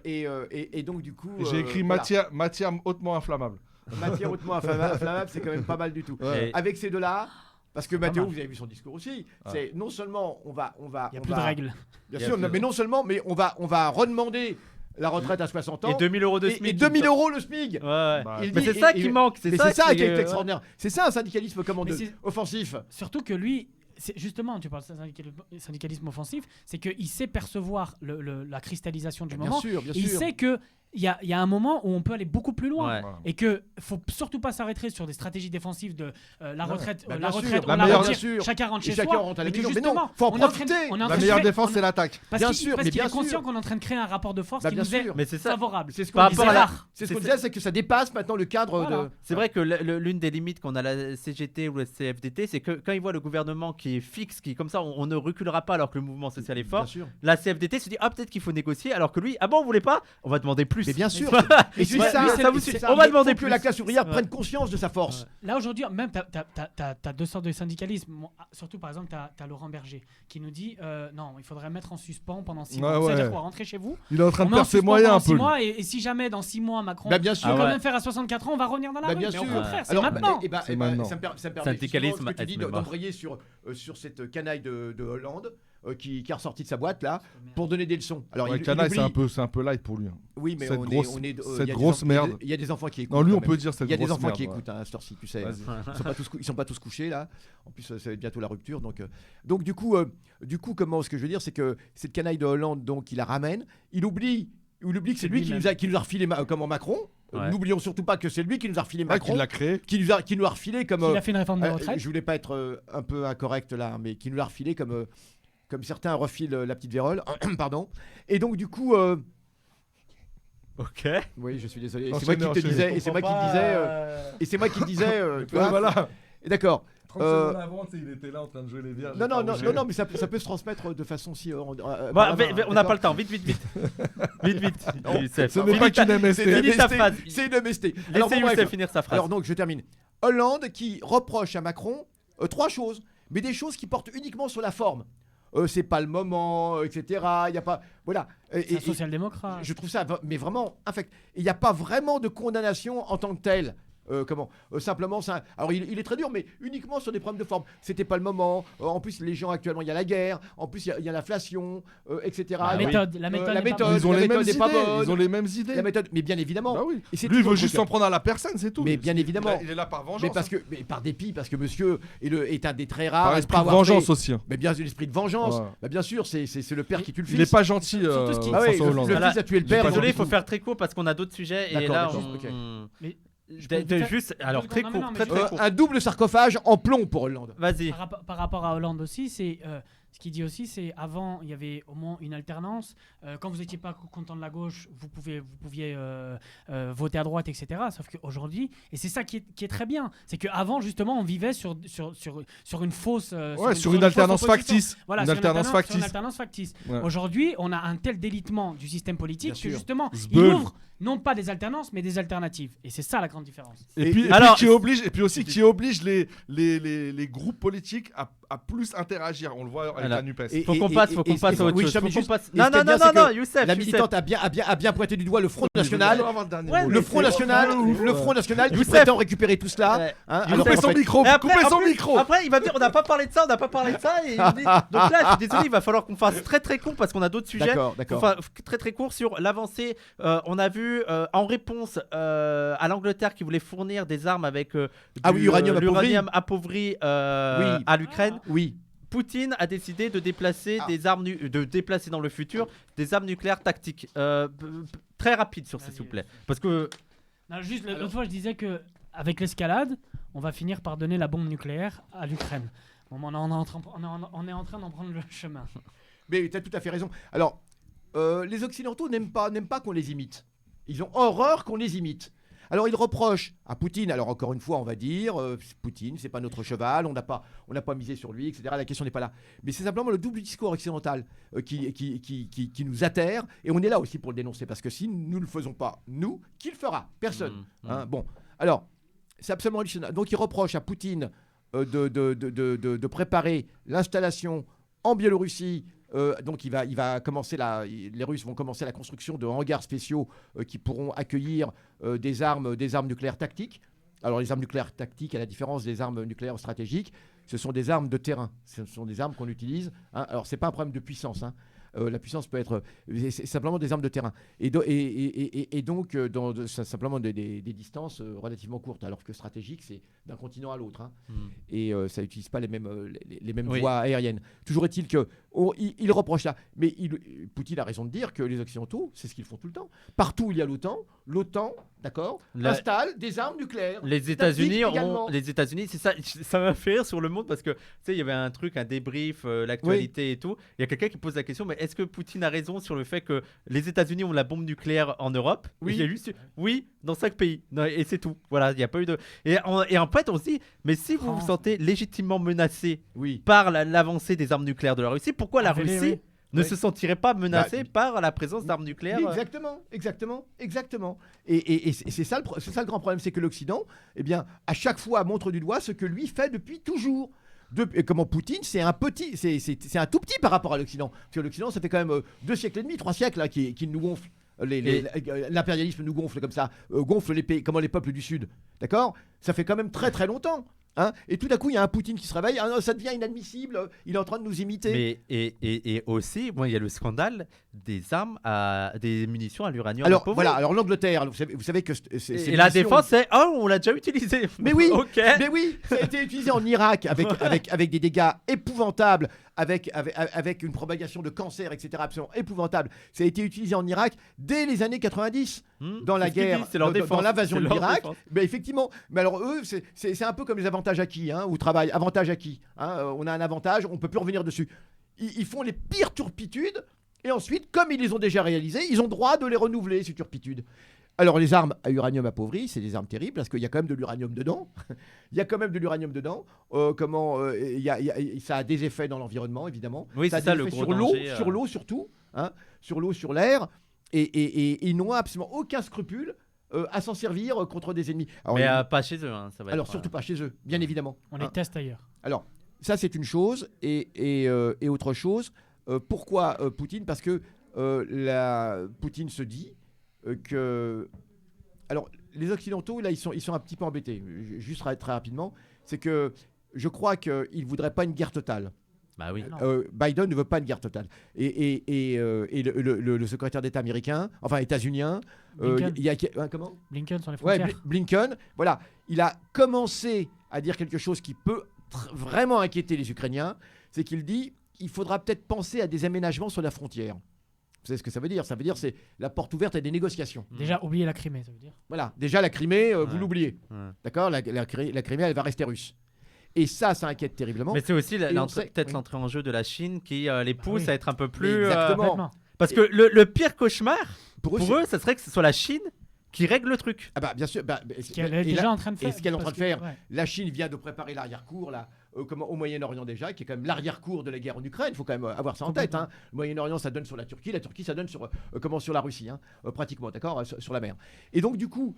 Et donc, du coup. J'ai écrit voilà. matière hautement inflammable. Matière hautement inflammable, c'est quand même pas mal du tout. Ouais. Et- Avec ces deux-là, parce que pas Mathéo, mal. vous avez vu son discours aussi, Ouais. c'est non seulement on va. Il n'y a on plus de va- règles. Bien Il y a sûr, plus de- mais non seulement, mais on va redemander la retraite à 60 ans. Et 2000 euros de et SMIC. 2000 euros le SMIC. Ouais, ouais. Bah, Il Mais dit- c'est ça et- qui manque. Mais c'est ça qui est ouais. extraordinaire. C'est ça un syndicalisme Mais c'est- offensif. Surtout que lui, justement, tu parles de syndicalisme offensif, c'est qu'il sait percevoir la cristallisation du Bien moment. sûr, bien Et il sûr. sait qu'il y a un moment où on peut aller beaucoup plus loin. Ouais. Voilà. Et que faut surtout pas s'arrêter sur des stratégies défensives de la Ouais. retraite, Bah, la bien sûr. retraite, La on la meilleure- retire, bien sûr. chacun rentre Et chez chacun soi. rentre à la mais que maison. Mais non, justement, faut en on est en train de- profiter. on est en La train de meilleure créer- défense, on- c'est l'attaque. Parce Bien qu'il sûr, mais parce qu'il bien est conscient sûr. qu'on est en train de créer un rapport de force Bah, qui bien nous est sûr. Mais c'est ça. favorable. C'est ce Par qu'on rapport disait. à la- rare. C'est ce qu'on c'est- disait, c'est que ça dépasse maintenant le cadre Voilà. de. C'est vrai que l'une des limites qu'on a à la CGT ou la CFDT, c'est que quand ils voient le gouvernement qui est fixe, qui comme ça, on ne reculera pas alors que le mouvement social est Bien fort, sûr. la CFDT se dit ah peut-être qu'il faut négocier, alors que lui ah bon on voulait pas, on va demander plus. Mais bien sûr. Mais Et c'est c'est ça, ça. ça vous suffit. ça. On va Il demander faut que plus. la classe ouvrière Ouais. prenne conscience de sa force. Là aujourd'hui, même t'as deux sortes de syndicalisme. Surtout par exemple, t'as Laurent Berger qui nous dit non, il faudrait mettre en suspens pendant 6 mois. Ouais, C'est-à-dire ouais. quoi, rentrez chez vous. Il est en train On de met en perdre ses suspens moyens pendant un 6 peu. mois et si jamais dans 6 mois Macron Bah, bien peut sûr. quand Ah ouais. même faire à 64 ans, on va revenir dans la Bah, rue. bien Mais au sûr. contraire, c'est Alors, maintenant. C'est maintenant. Ça me permet Syndicalisme justement, ce que tu dis est mémoire. d'embrayer sur cette canaille de Hollande qui est ressortie de sa boîte là pour donner des leçons. Alors Ouais, il Canaille, oublie- c'est un peu light pour lui. hein. Oui, mais cette on grosse- est, il y a cette des grosse enfants- merde. Il y a des enfants qui écoutent. Non, lui, quand on même. peut dire cette Il y a des grosse enfants qui merde, ouais. écoutent hein, à cette heure-ci, tu sais. Vas-y. Ils sont pas tous couchés là. En plus, ça va être bientôt la rupture. Donc du coup, comment ce que je veux dire, c'est que cette canaille de Hollande, donc il la ramène. Il oublie que c'est lui qui nous a refilé comment Macron. Ouais. N'oublions surtout pas que c'est lui qui nous a refilé Ouais, Macron, qu'il l'a créé. qui nous a refilé comme. Il a fait une réforme de retraite. Je voulais pas être un peu incorrect là, mais qui nous l'a refilé comme certains refilent la petite vérole. Pardon. Et donc du coup. Ok. Oui, je suis désolé. Enchaînez, C'est moi qui te enchaînez. disais. Et c'est moi qui te disais. Et c'est moi qui te disais. tu Ouais, vois. voilà. Et d'accord. 30 secondes avant, tu sais, il était là en train de jouer les vierges. Non, mais ça peut se transmettre de façon si. Bon, par la main, on n'a d'accord. pas le temps. Vite. Vite. Youssef. Ce n'est pas qu'une Finis MST. ta phrase. C'est une MST. Alors, Laissez bon, bref. Youssef finir sa phrase. Alors donc je termine. Hollande qui reproche à Macron 3 choses, mais des choses qui portent uniquement sur la forme. C'est pas le moment, etc. Il y a pas, voilà. C'est un social-démocrate. Je trouve ça, mais vraiment infect. Il n'y a pas vraiment de condamnation en tant que telle. Simplement, alors il est très dur, mais uniquement sur des problèmes de forme. C'était pas le moment. En plus, les gens actuellement, il y a la guerre. En plus, il y a l'inflation, etc. La méthode n'est pas bonne. Ils ont la les mêmes méthode est pas idées. bonne. Ils ont les mêmes idées. La méthode, mais bien évidemment. Bah oui. Et c'est Lui, il toujours veut le juste cas. s'en prendre à la personne, c'est tout. Mais bien évidemment. Il est là par vengeance. Mais par dépit, parce que monsieur est un des très rares. Par à esprit pas de avoir vengeance fait- aussi. Mais bien sûr, l'esprit de vengeance. Ouais. Bah, bien sûr, c'est le père qui tue le fils. Il est pas gentil, Surtout ce qui- Ah ouais, François Hollande. le fils a tué le père. Désolé, il donc, faut du faire très court parce qu'on a d'autres sujets. Et D'accord, là, d'accord, ok. Mais je De- peux de faire- juste, alors Non, très non, court, non, mais très je- très court. Un double sarcophage en plomb pour Hollande. Vas-y. Par rapport à Hollande aussi, c'est ce qu'il dit aussi, c'est avant il y avait au moins une alternance. Quand vous n'étiez pas content de la gauche, vous pouviez voter à droite, etc. Sauf qu'aujourd'hui, et c'est ça qui est très bien, c'est qu'avant justement on vivait sur une fausse, Sur une alternance fausse opposition. factice. Voilà, Une sur alternance sur une factice. alternance factice. Ouais. Aujourd'hui, on a un tel délitement du système politique Bien que sûr. justement, il Zbeul. ouvre non pas des alternances, mais des alternatives. Et c'est ça la grande différence. Et puis alors- qui oblige, et puis aussi qui oblige les groupes politiques à plus interagir. On le voit avec Voilà. la Nupes. Et- Faut qu'on passe à autre oui, chose. Cham, Faut qu'on juste- passe- et Non, ce qui est non, bien, non, c'est non, que Youssef. La Youssef. militante a bien pointé du doigt le Front National. Ouais, Le Front National, qui Youssef. prétend récupérer tout cela. Ouais. hein, Youssef. alors Coupez qu'en son fait- micro, Et après, coupez en son plus- micro. Après, il va dire on n'a pas parlé de ça, on n'a pas parlé de ça. Et il dit- Donc là, je suis désolé, il va falloir qu'on fasse très très court parce qu'on a d'autres sujets. D'accord, Faut d'accord. faire très très court sur l'avancée. On a vu en réponse à l'Angleterre qui voulait fournir des armes avec uranium appauvri. l'uranium appauvri Oui. à l'Ukraine. Oui. Poutine a décidé de déplacer des armes de déplacer dans le futur des armes nucléaires tactiques. Très rapide sur ça, s'il vous plaît, parce que Non, juste l'autre fois, je disais que avec l'escalade, on va finir par donner la bombe nucléaire à l'Ukraine. Bon, on est en train d'en prendre le chemin. Mais tu as tout à fait raison. Alors, les Occidentaux n'aiment pas qu'on les imite. Ils ont horreur qu'on les imite. Alors, ils reprochent à Poutine, alors encore une fois, on va dire, Poutine, c'est pas notre cheval, on n'a pas misé sur lui, etc. La question n'est pas là. Mais c'est simplement le double discours occidental qui nous atterre. Et on est là aussi pour le dénoncer. Parce que si nous ne le faisons pas, nous, qui le fera? Personne. Hein, bon, alors, c'est absolument hallucinant. Donc, ils reprochent à Poutine de préparer l'installation en Biélorussie. Donc il va commencer les Russes vont commencer la construction de hangars spéciaux qui pourront accueillir des armes nucléaires tactiques. Alors les armes nucléaires tactiques, à la différence des armes nucléaires stratégiques, ce sont des armes de terrain. Ce sont des armes qu'on utilise. Hein. Alors c'est pas un problème de puissance. Hein. La puissance peut être c'est simplement des armes de terrain et donc c'est simplement des distances relativement courtes, alors que stratégique c'est d'un continent à l'autre, hein. Et ça n'utilise pas les mêmes Oui. voies aériennes. Toujours est-il que il reproche ça, mais Poutine a raison de dire que les Occidentaux, c'est ce qu'ils font tout le temps. Partout où il y a l'OTAN, d'accord, installe des armes nucléaires. les États-Unis Tactiques également. c'est ça m'a fait rire sur Le Monde parce que tu sais il y avait un débrief, l'actualité et tout. Il y a quelqu'un qui pose la question, mais est-ce que Poutine a raison sur le fait que les États-Unis ont la bombe nucléaire en Europe? Oui. Il y a juste oui dans 5 pays. Non, et c'est tout. Voilà, il n'y a pas eu de et en fait on se dit mais si vous vous France. sentez légitimement menacé Oui. par l'avancée des armes nucléaires de la Russie, pourquoi la Avélé, Russie oui. ne Oui. se sentirait pas menacée par la présence d'armes nucléaires? Exactement. Et c'est ça le grand problème, c'est que l'Occident, eh bien, à chaque fois montre du doigt ce que lui fait depuis toujours. Et comment Poutine, c'est un tout petit par rapport à l'Occident. Parce que l'Occident, ça fait quand même 2 siècles et demi, 3 siècles là, qui nous gonfle. L'impérialisme nous gonfle comme ça, gonfle les pays, comment les peuples du Sud. D'accord? Ça fait quand même très très longtemps. Hein, et tout d'un coup, il y a un Poutine qui se réveille. Ah non, ça devient inadmissible. Il est en train de nous imiter. Mais et aussi, il y a le scandale des des munitions à l'uranium Alors appauvri. voilà. Alors l'Angleterre, vous savez que c'est Et la défense, c'est on l'a déjà utilisé. Mais oui, Ok. mais oui, ça a été utilisé en Irak avec des dégâts épouvantables, avec une propagation de cancer, etc. absolument épouvantable. Ça a été utilisé en Irak dès les années 90 dans la C'est ce qu'ils guerre, disent, c'est leur dans défense. l'invasion C'est de leur l'Irak. défense. Mais effectivement, mais alors eux, c'est un peu comme les avantages acquis, hein, au travail, avantages acquis. Hein, on a un avantage, on peut plus revenir dessus. Ils font les pires turpitudes. Et ensuite, comme ils les ont déjà réalisés, ils ont droit de les renouveler, ces turpitudes. Alors, les armes à uranium appauvri, c'est des armes terribles parce qu'il y a quand même de l'uranium dedans. Il y a quand même de l'uranium dedans. Ça a des effets dans l'environnement, évidemment. Oui, Ça a c'est ça des le effets gros sur l'eau, danger, sur l'eau surtout, hein, sur l'eau, sur l'air. Et ils n'ont absolument aucun scrupule à s'en servir contre des ennemis. Alors, Mais pas chez eux. Ça va alors être, surtout pas chez eux, bien évidemment. On Hein. les teste ailleurs. Alors, ça, c'est une chose. Et autre chose, pourquoi Poutine? Parce que Poutine se dit que... Alors, les Occidentaux, là, ils sont un petit peu embêtés. Juste très rapidement, c'est que je crois qu'ils ne voudraient pas une guerre totale. Bah oui. Biden ne veut pas une guerre totale. Et le secrétaire d'État américain, enfin états-unien, comment Blinken sur les Ouais, frontières. Blinken, voilà, il a commencé à dire quelque chose qui peut vraiment inquiéter les Ukrainiens, c'est qu'il dit il faudra peut-être penser à des aménagements sur la frontière. Vous savez ce que ça veut dire ? Ça veut dire c'est la porte ouverte à des négociations. Déjà, oublier la Crimée, ça veut dire. Voilà, déjà la Crimée, vous Ouais. l'oubliez. Ouais. D'accord ? La Crimée, elle va rester russe. Et ça inquiète terriblement. Mais c'est aussi Et on sait- peut-être oui. l'entrée en jeu de la Chine qui les pousse oui. à être un peu plus. Exactement. Complètement. Parce que le pire cauchemar, Pour pour eux, ça serait que ce soit la Chine qui règle le truc. Ah bah bien sûr. Ce qu'elle est déjà en train de faire. et ce qu'elle est en train de faire, Ouais. la Chine vient de préparer l'arrière-cour là, au Moyen-Orient déjà, qui est quand même l'arrière-cour de la guerre en Ukraine. Il faut quand même avoir ça en tête. Hein. Le Moyen-Orient, ça donne sur la Turquie ça donne sur sur la Russie, hein, pratiquement, d'accord, sur la mer. Et donc du coup,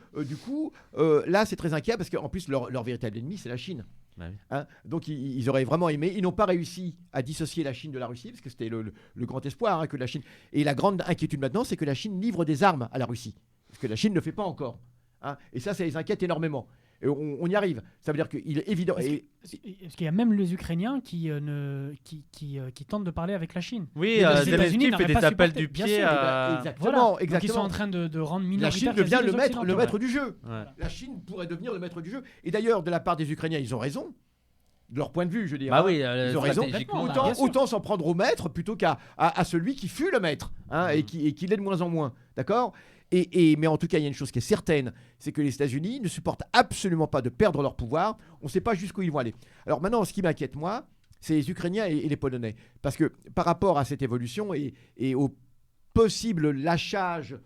là, c'est très inquiet parce qu'en plus leur véritable ennemi, c'est la Chine. Bah oui. Hein. Donc ils auraient vraiment aimé. Ils n'ont pas réussi à dissocier la Chine de la Russie parce que c'était le grand espoir, hein, que la Chine. Et la grande inquiétude maintenant, c'est que la Chine livre des armes à la Russie, ce que la Chine ne fait pas encore. Hein. Et ça les inquiète énormément. Et on y arrive. Ça veut dire qu'il est évident. Parce qu'il y a même les Ukrainiens qui tentent de parler avec la Chine. Oui, Les États-Unis Zelensky fait n'auraient des pas appels supporté, du bien pied sûr. à. Exactement, Voilà. Donc exactement. ils sont en train de rendre La minoritaire Chine devient quasi le les maître Occidentaux. du jeu. Ouais. La Chine pourrait devenir le maître du jeu. Et d'ailleurs, de la part des Ukrainiens, ils ont raison. De leur point de vue, je veux dire. Bah hein. oui, Ils ont raison. stratégiquement, Complètement, bien sûr. Autant s'en prendre au maître plutôt qu'à celui qui fut le maître, hein, et qui l'est de moins en moins. D'accord ? Mais en tout cas, il y a une chose qui est certaine, c'est que les États-Unis ne supportent absolument pas de perdre leur pouvoir. On ne sait pas jusqu'où ils vont aller. Alors maintenant, ce qui m'inquiète, moi, c'est les Ukrainiens et les Polonais. Parce que par rapport à cette évolution et au possible lâchage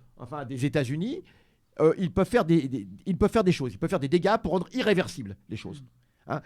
des États-Unis, ils peuvent faire des choses. Ils peuvent faire des dégâts pour rendre irréversibles les choses. Hein.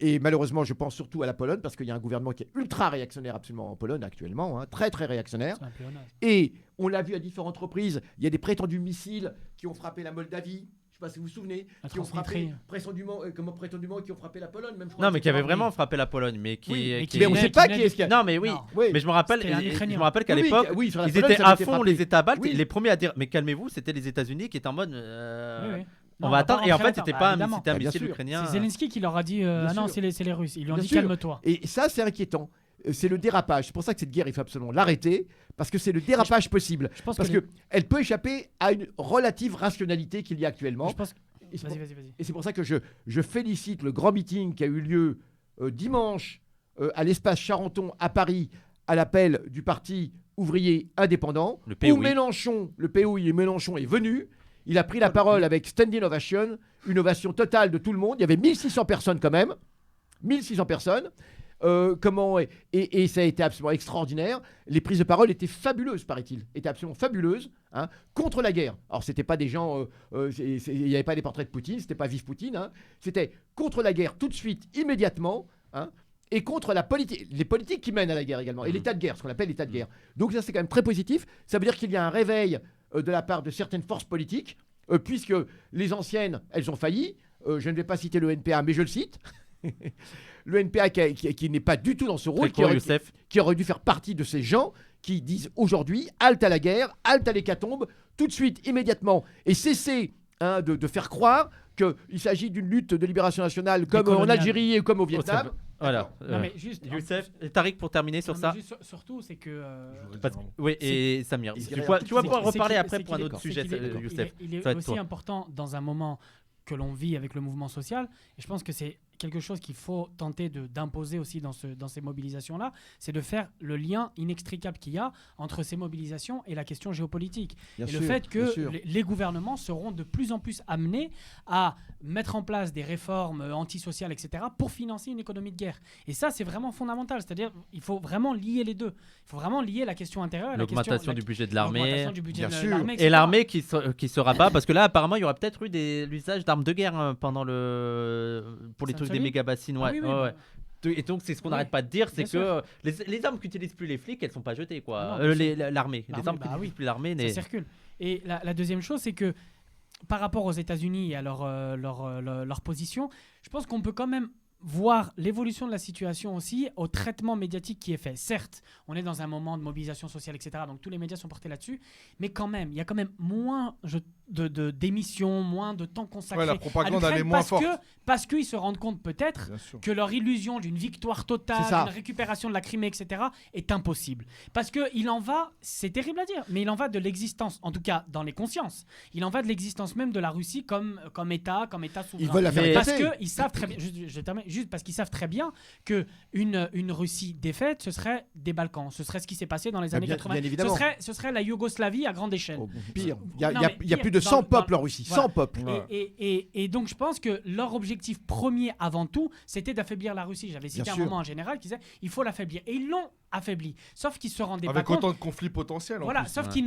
Et malheureusement, je pense surtout à la Pologne, parce qu'il y a un gouvernement qui est ultra réactionnaire absolument en Pologne actuellement, hein, très très réactionnaire. C'est un pléonasme. Et on l'a vu à différentes reprises, il y a des prétendus missiles qui ont frappé la Moldavie. Je ne sais pas si vous vous souvenez, La qui ont frappé Transnistrie. prétendument qui ont frappé la Pologne. Même, je crois, Non, mais qui avait etc. vraiment frappé la Pologne, mais qui. Oui, mais qui- Mais on ne sait pas qui est-ce qui a. Non, mais oui. Non. Oui. Mais je me rappelle, C'était un je Ukrainien. me rappelle qu'à Oui, l'époque, oui, sur la ils Pologne, étaient ça avait à été fond, frappé. les États baltes, Oui. les premiers à dire mais calmez-vous, c'était les États-Unis qui étaient en mode. Oui, oui. On Non, va pas attendre. Et en rentrer fait, c'était là-dedans. pas Évidemment. c'était un Bah, bien missile sûr. ukrainien. C'est Zelensky qui leur a dit ah non, sûr. c'est les Russes. Ils lui ont Bien dit sûr. calme-toi. Et ça, c'est inquiétant. C'est le dérapage. C'est pour ça que cette guerre, il faut absolument l'arrêter, parce que c'est le dérapage possible. Je pense Parce que qu'elle peut échapper à une relative rationalité qu'il y a actuellement. je pense. Et c'est Vas-y. Et c'est pour ça que je félicite le grand meeting qui a eu lieu dimanche à l'espace Charenton à Paris, à l'appel du Parti ouvrier indépendant. Le POI. Où Mélenchon, le POI et Mélenchon est venu. Il a pris la parole avec standing ovation, une ovation totale de tout le monde. Il y avait 1600 personnes quand même. 1600 personnes. Et ça a été absolument extraordinaire. Les prises de parole étaient fabuleuses, paraît-il. Étaient absolument fabuleuses, hein, contre la guerre. Alors, c'était pas des gens. Il n'y avait pas des portraits de Poutine, c'était pas vive Poutine. Hein. C'était contre la guerre tout de suite, immédiatement. Hein, et contre les politiques qui mènent à la guerre également. Et l'état de guerre, ce qu'on appelle l'état de guerre. Donc, ça, c'est quand même très positif. Ça veut dire qu'il y a un réveil de la part de certaines forces politiques, puisque les anciennes, elles ont failli. Je ne vais pas citer le NPA, mais je le cite. Le NPA qui n'est pas du tout dans ce rôle, Très court, Youssef. qui aurait dû faire partie de ces gens qui disent aujourd'hui halte à la guerre, halte à l'hécatombe, tout de suite, immédiatement, et cesser de faire croire qu'il s'agit d'une lutte de libération nationale comme en Décoloniale. Algérie et comme au Vietnam. Voilà. Non, mais juste. Youssef, Tariq pour terminer sur Non, ça. mais juste surtout, c'est que. Oui, et Samir. Il Tu dirait vas un petit pouvoir c'est reparler qu'il- après c'est pour un qu'il est- autre c'est sujet, qu'il est- Youssef. Il est Ça va être aussi toi. important dans un moment que l'on vit avec le mouvement social. Et je pense que c'est quelque chose qu'il faut tenter d'imposer aussi dans ces mobilisations-là, c'est de faire le lien inextricable qu'il y a entre ces mobilisations et la question géopolitique. Bien et sûr, le fait bien que sûr. les gouvernements seront de plus en plus amenés à mettre en place des réformes antisociales, etc., pour financer une économie de guerre. Et ça, c'est vraiment fondamental. C'est-à-dire il faut vraiment lier les deux. Il faut vraiment lier la question intérieure et la question... L'augmentation du budget de l'armée. l'augmentation du budget Bien de sûr. l'armée, Et etc. l'armée qui se rabat, parce que là, apparemment, il y aura peut-être eu l'usage d'armes de guerre pendant pour les trucs des Saint-Soline méga bassines. Ouais, Ah oui, oui, ouais, bah, ouais. Et donc, c'est ce qu'on Oui, n'arrête pas de dire, c'est bien que les armes qu'utilisent plus les flics, elles sont pas jetées, quoi. Non, bien sûr. L'armée. Les L'armée, armes bah qu'utilise oui. plus l'armée. ça circule. Et la deuxième chose, c'est que par rapport aux États-Unis et à leur position, je pense qu'on peut quand même voir l'évolution de la situation aussi au traitement médiatique qui est fait. Certes, on est dans un moment de mobilisation sociale, etc. Donc tous les médias sont portés là-dessus. Mais quand même, il y a quand même moins, je d'émissions, moins de temps consacré Ouais, la à propagande, l'Ukraine elle est moins forte. parce qu'ils se rendent compte peut-être Bien sûr. que leur illusion d'une victoire totale, C'est ça. d'une récupération de la Crimée, etc., est impossible. Parce qu'il en va, c'est terrible à dire, mais il en va de l'existence, en tout cas dans les consciences, il en va de l'existence même de la Russie comme État souverain. Ils veulent la faire Mais- Parce éclater. qu'ils savent très bien, je termine, juste parce qu'ils savent très bien que une Russie défaite, ce serait des Balkans, ce serait ce qui s'est passé dans les années bien 80. évidemment. Ce serait la Yougoslavie à grande échelle. Oh, pire. Il y a, Non, il y a- mais il y a pire, plus de 100 peuples en Russie. voilà. 100 peuples. Ouais. Et donc je pense que leur objectif premier avant tout, c'était d'affaiblir la Russie. J'avais cité Bien un sûr. moment un général qui disait il faut l'affaiblir. Et ils l'ont affaibli. Sauf qu'ils se rendaient Avec pas compte. autant de conflits potentiels. Voilà, en plus. sauf Ouais. qu'ils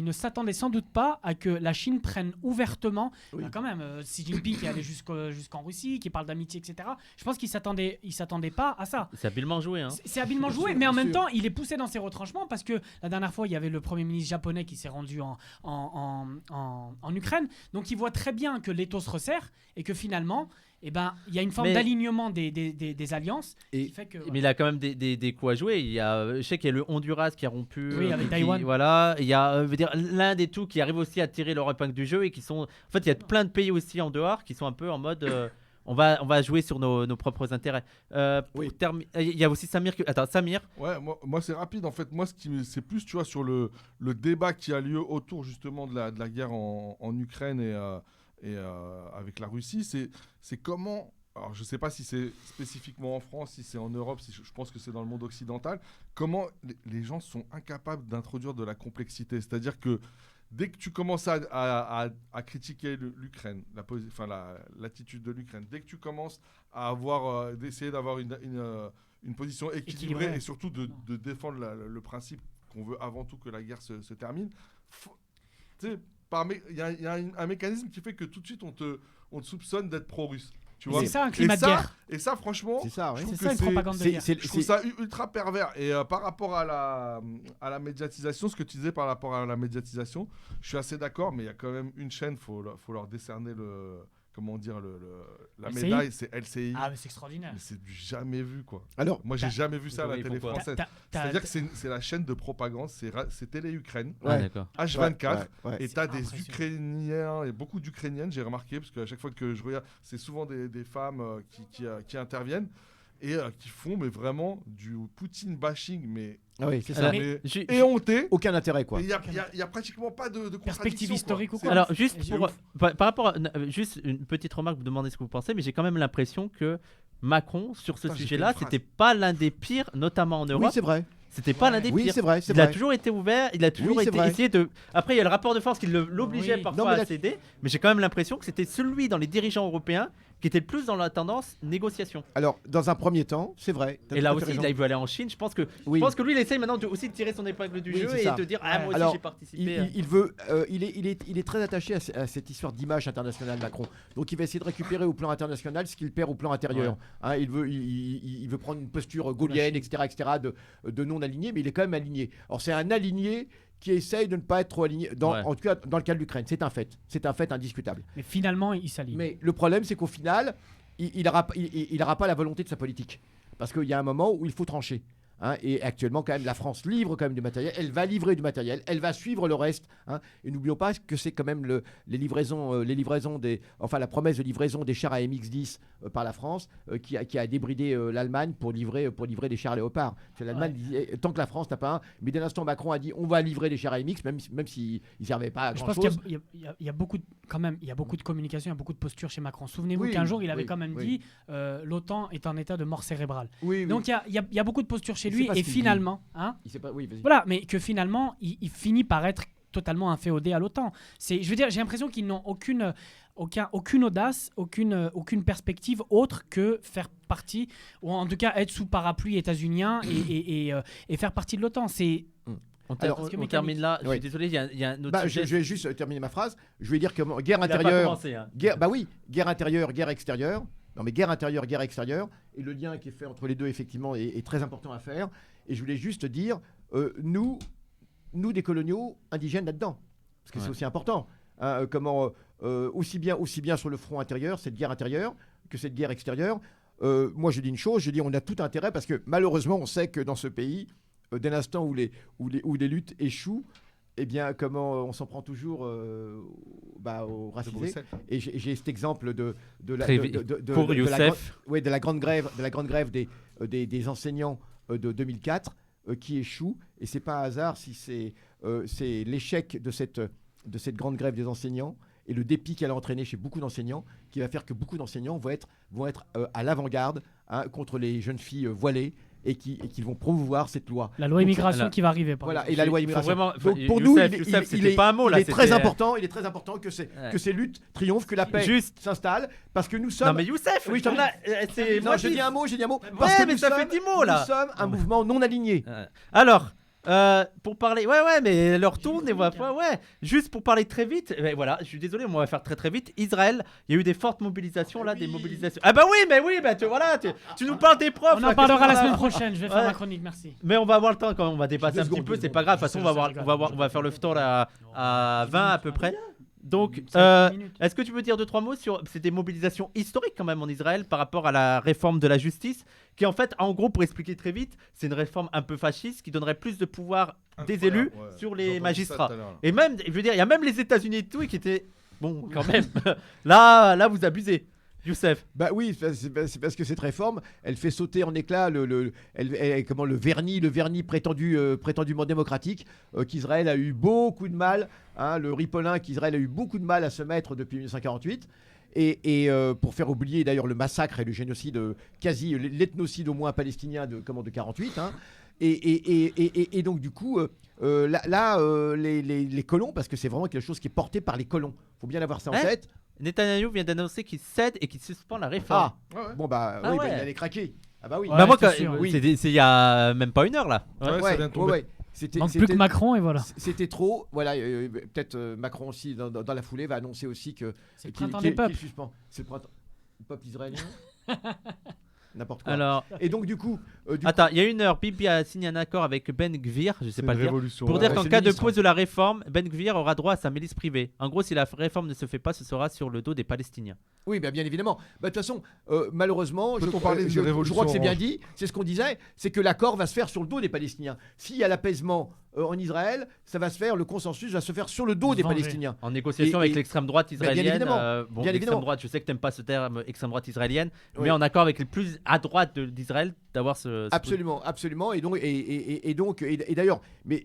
ne s'attendaient sans doute pas à que la Chine prenne ouvertement, Oui. quand même, Xi Jinping qui est allé jusqu'en Russie, qui parle d'amitié, etc. Je pense qu'ils s'attendaient pas à ça. C'est habilement joué. Hein. C'est habilement Bien joué, sûr, mais en bien même sûr. temps, il est poussé dans ses retranchements parce que la dernière fois, il y avait le Premier ministre japonais qui s'est rendu en Ukraine. Donc, il voit très bien que l'étau se resserre et que finalement, il y a une forme Mais- d'alignement des alliances Et- qui fait que. Mais il a quand même des coups à jouer. Je sais qu'il y a le Honduras qui a rompu. Oui, avec qui- Taïwan. Voilà. Il y a veut dire, l'Inde et tout qui arrive aussi à tirer leur épingle du jeu et qui sont. En fait, il y a plein de pays aussi en dehors qui sont un peu en mode. On va jouer sur nos propres intérêts. Oui. Il y a aussi Samir. Attends, Samir. Ouais, moi c'est rapide en fait. Moi, c'est plus, tu vois, sur le débat qui a lieu autour justement de la guerre en Ukraine et avec la Russie. C'est comment. Alors, je sais pas si c'est spécifiquement en France, si c'est en Europe, je pense que c'est dans le monde occidental. Comment les gens sont incapables d'introduire de la complexité. C'est-à-dire que dès que tu commences à critiquer l'Ukraine, l'attitude de l'Ukraine, dès que tu commences à d'essayer d'avoir une position équilibrée Équilibrée. et surtout de défendre le principe qu'on veut avant tout que la guerre se termine, tu sais, il y a un mécanisme qui fait que tout de suite on te soupçonne d'être pro-russe. Tu vois. C'est ça un climat et de ça, guerre. Et ça, franchement, C'est ça, oui. je trouve C'est que ça une propagande de guerre. je trouve ça ultra pervers. Et par rapport à la médiatisation, ce que tu disais par rapport à la médiatisation, je suis assez d'accord, mais il y a quand même une chaîne, faut leur décerner la LCI. médaille, c'est LCI. Ah, mais c'est extraordinaire. Mais c'est du jamais vu, quoi. Alors, Moi, j'ai jamais vu ça à la Oui, télé pourquoi française. C'est-à-dire que c'est la chaîne de propagande, c'est Télé Ukraine, Ah, Ouais. d'accord. H24. ouais, ouais. Et t'as des impressionnant. Ukrainiens, et beaucoup d'Ukrainiennes, j'ai remarqué, parce qu'à chaque fois que je regarde, c'est souvent des femmes qui interviennent et qui font mais vraiment du Poutine bashing, mais Ah oui, c'est ça. Alors, mais Ju- éhonté. Aucun intérêt, quoi. Il y a pratiquement pas de Perspective contradiction, historique quoi. ou quoi. Alors, juste C'est pour, ouf. par rapport à, juste une petite remarque, vous demandez ce que vous pensez, mais j'ai quand même l'impression que Macron, sur ce Putain, j'ai sujet-là, fait une c'était pas l'un des pires, notamment en Oui, Europe. c'est vrai. C'était pas Ouais. l'un des Oui, pires. c'est vrai, c'est Il a vrai. toujours été ouvert, il a toujours Oui, c'est été vrai. essayé de. Après, il y a le rapport de force qui l'obligeait Oui. parfois Non, mais à là- céder, mais j'ai quand même l'impression que c'était celui dans les dirigeants européens qui était le plus dans la tendance négociation. Alors, dans un premier temps, c'est vrai. t'as Et tout là à fait aussi, raison. là, il veut aller en Chine. Je pense que lui, il essaye maintenant aussi de tirer son épingle du Oui, jeu c'est et ça. de dire Ouais. moi aussi Alors, j'ai participé. il est très attaché à cette histoire d'image internationale, Macron. Donc il va essayer de récupérer au plan international ce qu'il perd au plan intérieur. Hein, il veut prendre une posture gaulienne, etc., de non aligné, mais il est quand même aligné. Alors c'est un aligné qui essaye de ne pas être trop aligné, en tout cas dans le cas de l'Ukraine. C'est un fait indiscutable. Mais finalement, il s'aligne. Mais le problème, c'est qu'au final, il n'aura pas la volonté de sa politique. Parce qu'il y a un moment où il faut trancher. Hein, et actuellement, quand même, la France livre quand même du matériel. Elle va livrer du matériel. Elle va suivre le reste. Hein, et n'oublions pas que c'est quand même les livraisons la promesse de livraison des chars AMX-10 par la France qui a débridé l'Allemagne pour livrer des chars Léopard. Parce que l'Allemagne disait, tant que la France n'a pas un, mais dès l'instant Macron a dit on va livrer des chars AMX, même s'ils ne servaient pas à Je grand pense chose. qu'il y a beaucoup il y a beaucoup de communication, il y a beaucoup de posture chez Macron. Souvenez-vous Oui, qu'un jour, il avait oui, quand même oui. dit l'OTAN est en état de mort cérébrale. Oui, oui. Donc il y a beaucoup de posture chez Il lui sait pas et ce qu'il finalement, hein, Il sait pas. Oui, vas-y. voilà, mais que finalement, il finit par être totalement inféodé à l'OTAN. Je veux dire, j'ai l'impression qu'ils n'ont aucune audace, aucune perspective autre que faire partie, ou en tout cas être sous parapluie états-unien et faire partie de l'OTAN. C'est Alors, On termine là. Je Oui. suis désolé, il y a un autre Bah, sujet. je vais juste terminer ma phrase. Je vais dire que guerre Il a pas intérieure, commencé, hein. guerre intérieure, guerre extérieure. Non, mais guerre intérieure, guerre extérieure. Et le lien qui est fait entre les deux, effectivement, est très important à faire. Et je voulais juste dire, nous, des coloniaux, indigènes là-dedans. Parce que Ouais. c'est aussi important. Hein, aussi bien sur le front intérieur, cette guerre intérieure, que cette guerre extérieure. Moi, je dis une chose, je dis on a tout intérêt, parce que malheureusement, on sait que dans ce pays, dès l'instant où les luttes échouent, Eh bien, comment on s'en prend toujours aux De racisés. Bruxelles. Et j'ai cet exemple de la, Très de, vite. de Pour la Youssef. de la grande grève des enseignants de 2004 qui échoue. Et c'est pas un hasard si c'est l'échec de cette grande grève des enseignants et le dépit qu'elle a entraîné chez beaucoup d'enseignants qui va faire que beaucoup d'enseignants vont être à l'avant-garde contre les jeunes filles voilées et qu'ils vont promouvoir cette loi. La loi Donc, immigration voilà. qui va arriver. Voilà, et la loi immigration. Vraiment, Donc pour Youssef, nous, Youssef, c'était pas un mot, là, il est très c'était- important. Il est très important que ces luttes triomphent, que la paix Juste. s'installe, parce que nous sommes. Non mais Youssef, Oui, je t'en c'est Non, moi j'ai qui- dit un mot. Ouais, Parce que mais nous ça sommes- fait 10 mots, là. Nous sommes un Non, mais- mouvement non aligné. Alors, pour parler, ouais, mais leur tourne et voilà, ouais. Juste pour parler très vite, voilà, je suis désolé, on va faire très vite. Israël, il y a eu des fortes mobilisations là, des mobilisations. Ah bah oui, voilà, tu nous parles des profs. On là, en parlera qu'est-ce la qu'on semaine a- prochaine. Je vais faire Ouais. ma chronique, merci. Mais on va avoir le temps quand même, on va dépasser Deux un petit secondes, peu, deux c'est pas secondes. grave. De toute façon, Je on va rigole, faire le tour à 20 à peu près. Donc, Ça fait 10 minutes. est-ce que tu peux dire 2-3 mots sur. C'est des mobilisations historiques quand même en Israël par rapport à la réforme de la justice, qui en fait, en gros, pour expliquer très vite, c'est une réforme un peu fasciste qui donnerait plus de pouvoir des Incroyable, élus ouais. sur J'ai les entendu magistrats. ça tout à l'heure, là. Et même, je veux dire, il y a même les États-Unis et tout qui étaient. Bon, quand même. là, vous abusez. Youssef. Bah oui, c'est parce que cette réforme, elle fait sauter en éclats le vernis prétendument démocratique qu'Israël a eu beaucoup de mal, le ripolin qu'Israël a eu beaucoup de mal à se mettre depuis 1948. Et pour faire oublier d'ailleurs le massacre et le génocide l'ethnocide au moins palestinien de 48. Et donc du coup, les colons, parce que c'est vraiment quelque chose qui est porté par les colons, faut bien avoir ça en Hein tête. Netanyahou vient d'annoncer qu'il cède et qu'il suspend la réforme. Ouais, ouais. Bon bah Ah oui, ouais. bah, il allait craquer. Ah bah oui. Ouais, bah moi, c'est quand- sûr, oui. c'est il y a même pas une heure là. Ouais, ça vient de tomber. C'était, Manque plus que Macron et voilà. c'était trop. Voilà, peut-être Macron aussi dans la foulée va annoncer aussi que C'est le qu'il- printemps qu'il- des peuples. qu'il suspend. C'est le printemps. Le peuple israélien. N'importe quoi. Alors, Et donc du coup, attends, il y a une heure, Bibi a signé un accord avec Ben Gvir, je sais C'est pas une le dire, révolution. pour Ouais, dire ouais, qu'en c'est cas de ministre, pause de la réforme, Ben Gvir aura droit à sa milice privée. En gros, si la réforme ne se fait pas, ce sera sur le dos des Palestiniens. oui, bah, bien évidemment. Bah, de toute façon, malheureusement, Peut-on parler d'une je révolution crois que c'est bien orange dit. C'est ce qu'on disait, c'est que l'accord va se faire sur le dos des Palestiniens. S'il y a l'apaisement en Israël, ça va se faire. Le consensus va se faire sur le dos des Venger. Palestiniens. En négociation Et- avec et- l'extrême droite bien israélienne. évidemment. Bon, Bien l'extrême évidemment. droite, je sais que t'aimes pas ce terme extrême droite israélienne, Oui. mais en accord avec les plus à droite d'Israël d'avoir ce. Absolument. Et d'ailleurs, mais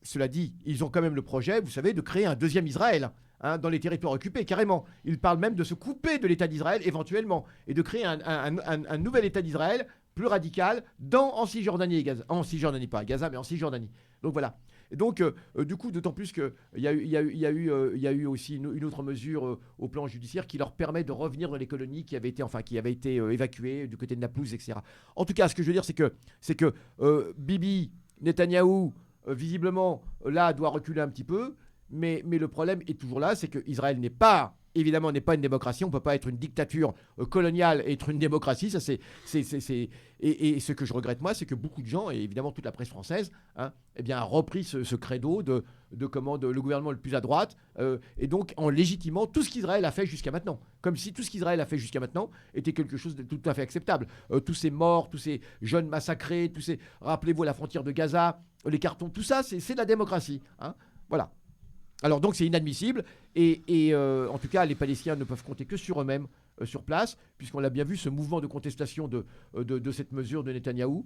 cela dit, ils ont quand même le projet, vous savez, de créer un deuxième Israël dans les territoires occupés, carrément. Ils parlent même de se couper de l'État d'Israël éventuellement et de créer un nouvel État d'Israël plus radical en Cisjordanie et Gaza. En Cisjordanie, pas à Gaza, mais en Cisjordanie. Donc voilà. Et donc, du coup, d'autant plus qu'il y a eu aussi une autre mesure au plan judiciaire qui leur permet de revenir dans les colonies qui avaient été évacuées du côté de Naplouse, etc. En tout cas, ce que je veux dire, c'est que Bibi Netanyahou, visiblement, là, doit reculer un petit peu. Mais le problème est toujours là, c'est qu'Israël évidemment n'est pas une démocratie. On ne peut pas être une dictature coloniale et être une démocratie. Ça, et ce que je regrette, moi, c'est que beaucoup de gens, et évidemment toute la presse française, eh bien, a repris ce credo de le gouvernement le plus à droite, et donc en légitimant tout ce qu'Israël a fait jusqu'à maintenant. Comme si tout ce qu'Israël a fait jusqu'à maintenant était quelque chose de tout à fait acceptable. Tous ces morts, tous ces jeunes massacrés, rappelez-vous la frontière de Gaza, les cartons, tout ça, c'est de la démocratie. Voilà. Alors donc c'est inadmissible et en tout cas les Palestiniens ne peuvent compter que sur eux-mêmes sur place, puisqu'on l'a bien vu, ce mouvement de contestation de cette mesure de Netanyahou,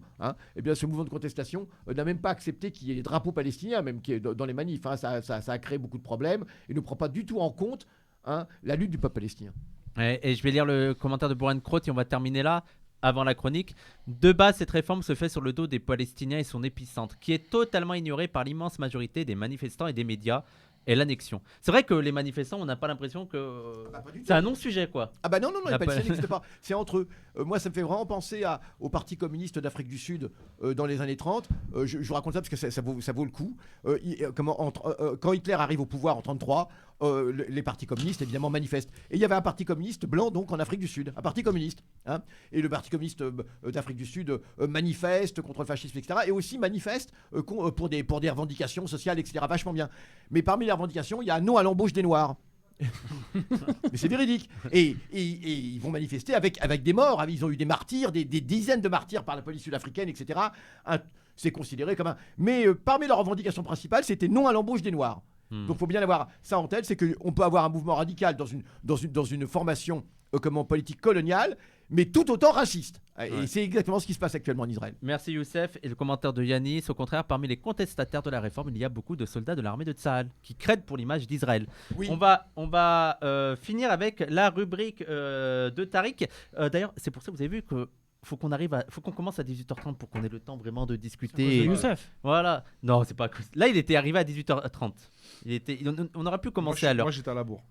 eh bien ce mouvement de contestation n'a même pas accepté qu'il y ait des drapeaux palestiniens même qui est dans les manifs. Ça a créé beaucoup de problèmes et ne prend pas du tout en compte la lutte du peuple palestinien. Et je vais lire le commentaire de Boran Krot et on va terminer là. Avant la chronique, de base, cette réforme se fait sur le dos des Palestiniens et son épicentre, qui est totalement ignoré par l'immense majorité des manifestants et des médias, et l'annexion. C'est vrai que les manifestants, on n'a pas l'impression que Pas du tout. c'est un non-sujet, quoi. Ah bah non, La les Palestiniens pa- n'existent pas. C'est entre eux. Moi, ça me fait vraiment penser au Parti communiste d'Afrique du Sud dans les années 30. Je vous raconte ça parce que ça vaut le coup. Quand Hitler arrive au pouvoir en 1933, les partis communistes, évidemment, manifestent. Et il y avait un parti communiste blanc, donc, en Afrique du Sud. Un parti communiste. Et le Parti communiste d'Afrique du Sud manifeste contre le fascisme, etc. Et aussi manifeste pour des revendications sociales, etc. Vachement bien. Mais parmi les revendications, il y a un non à l'embauche des Noirs. Mais c'est véridique. Et ils vont manifester avec des morts. Ils ont eu des martyrs, des dizaines de martyrs par la police sud-africaine, etc. c'est considéré comme un. Mais parmi leurs revendications principales, c'était non à l'embauche des Noirs. Donc, il faut bien avoir ça en tête, c'est qu'on peut avoir un mouvement radical dans une formation politique coloniale, mais tout autant raciste. Et c'est exactement ce qui se passe actuellement en Israël. Merci Youssef. Et le commentaire de Yanis, au contraire, parmi les contestataires de la réforme, il y a beaucoup de soldats de l'armée de Tsahal qui craignent pour l'image d'Israël. Oui. On va finir avec la rubrique de Tariq. D'ailleurs, c'est pour ça que vous avez vu que faut qu'on commence à 18h30 pour qu'on ait le temps vraiment de discuter. Youssef. Voilà. Non, c'est pas à cause- Là, il était arrivé à 18h30. On aurait pu commencer à l'heure. Moi, j'étais à la bourre.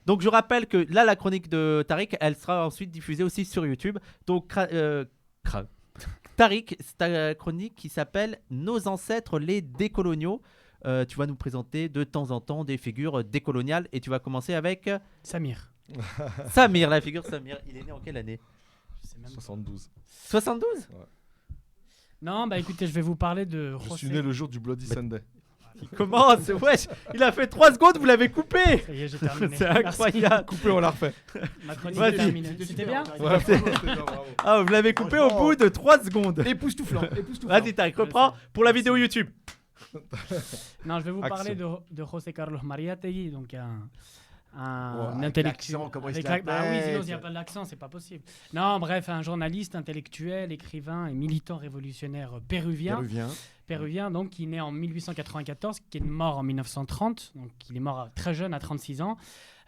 Donc je rappelle que là la chronique de Tariq elle sera ensuite diffusée aussi sur YouTube. Donc Tariq, c'est ta chronique qui s'appelle Nos ancêtres les décoloniaux. Tu vas nous présenter de temps en temps des figures décoloniales et tu vas commencer avec Samir. Samir, la figure Samir. Il est né en quelle année? Je sais même pas. 72. 72. Non, bah écoutez, je vais vous parler de Je suis José. né le jour du Bloody Sunday. Il commence, wesh. Il a fait 3 secondes, vous l'avez coupé. Ça y est, j'ai terminé. C'est incroyable. Coupé, on l'a refait. Ma chronique Vas-y. est terminée. C'était bien. Ouais, c'était bien, bravo. Ah, vous l'avez coupé au bout de 3 secondes. Époustouflant. Vas-y Tariq, reprends pour la vidéo YouTube. Non, je vais vous Action. parler de José Carlos Mariátegui, donc un avec intellectuel. l'accent, comment il se Bah oui, l'appelle. sinon il n'y a pas d'accent, c'est pas possible. Non, bref, un journaliste, intellectuel, écrivain et militant révolutionnaire péruvien, donc qui est né en 1894, qui est mort en 1930, donc il est mort très jeune, à 36 ans.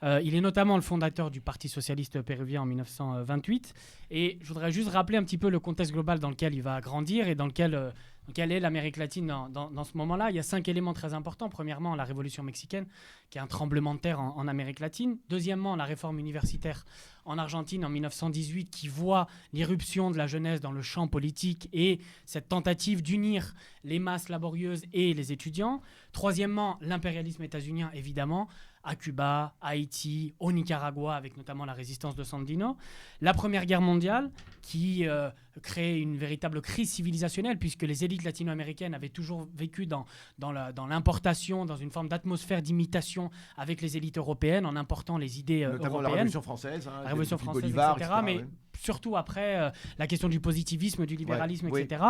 Il est notamment le fondateur du Parti socialiste péruvien en 1928. Et je voudrais juste rappeler un petit peu le contexte global dans lequel il va grandir et dans lequel quelle est l'Amérique latine dans ce moment-là. Il y a 5 éléments très importants. Premièrement, la révolution mexicaine, qui est un tremblement de terre en Amérique latine. Deuxièmement, la réforme universitaire en Argentine en 1918, qui voit l'irruption de la jeunesse dans le champ politique et cette tentative d'unir les masses laborieuses et les étudiants. Troisièmement, l'impérialisme états-unien, évidemment, à Cuba, Haïti, au Nicaragua, avec notamment la résistance de Sandino. La Première Guerre mondiale, qui crée une véritable crise civilisationnelle, puisque les élites latino-américaines avaient toujours vécu dans l'importation, dans une forme d'atmosphère d'imitation avec les élites européennes, en important les idées Notamment la européennes. Révolution française. La Révolution française, Bolivar, etc. Mais surtout après la question du positivisme, du libéralisme, Ouais, etc.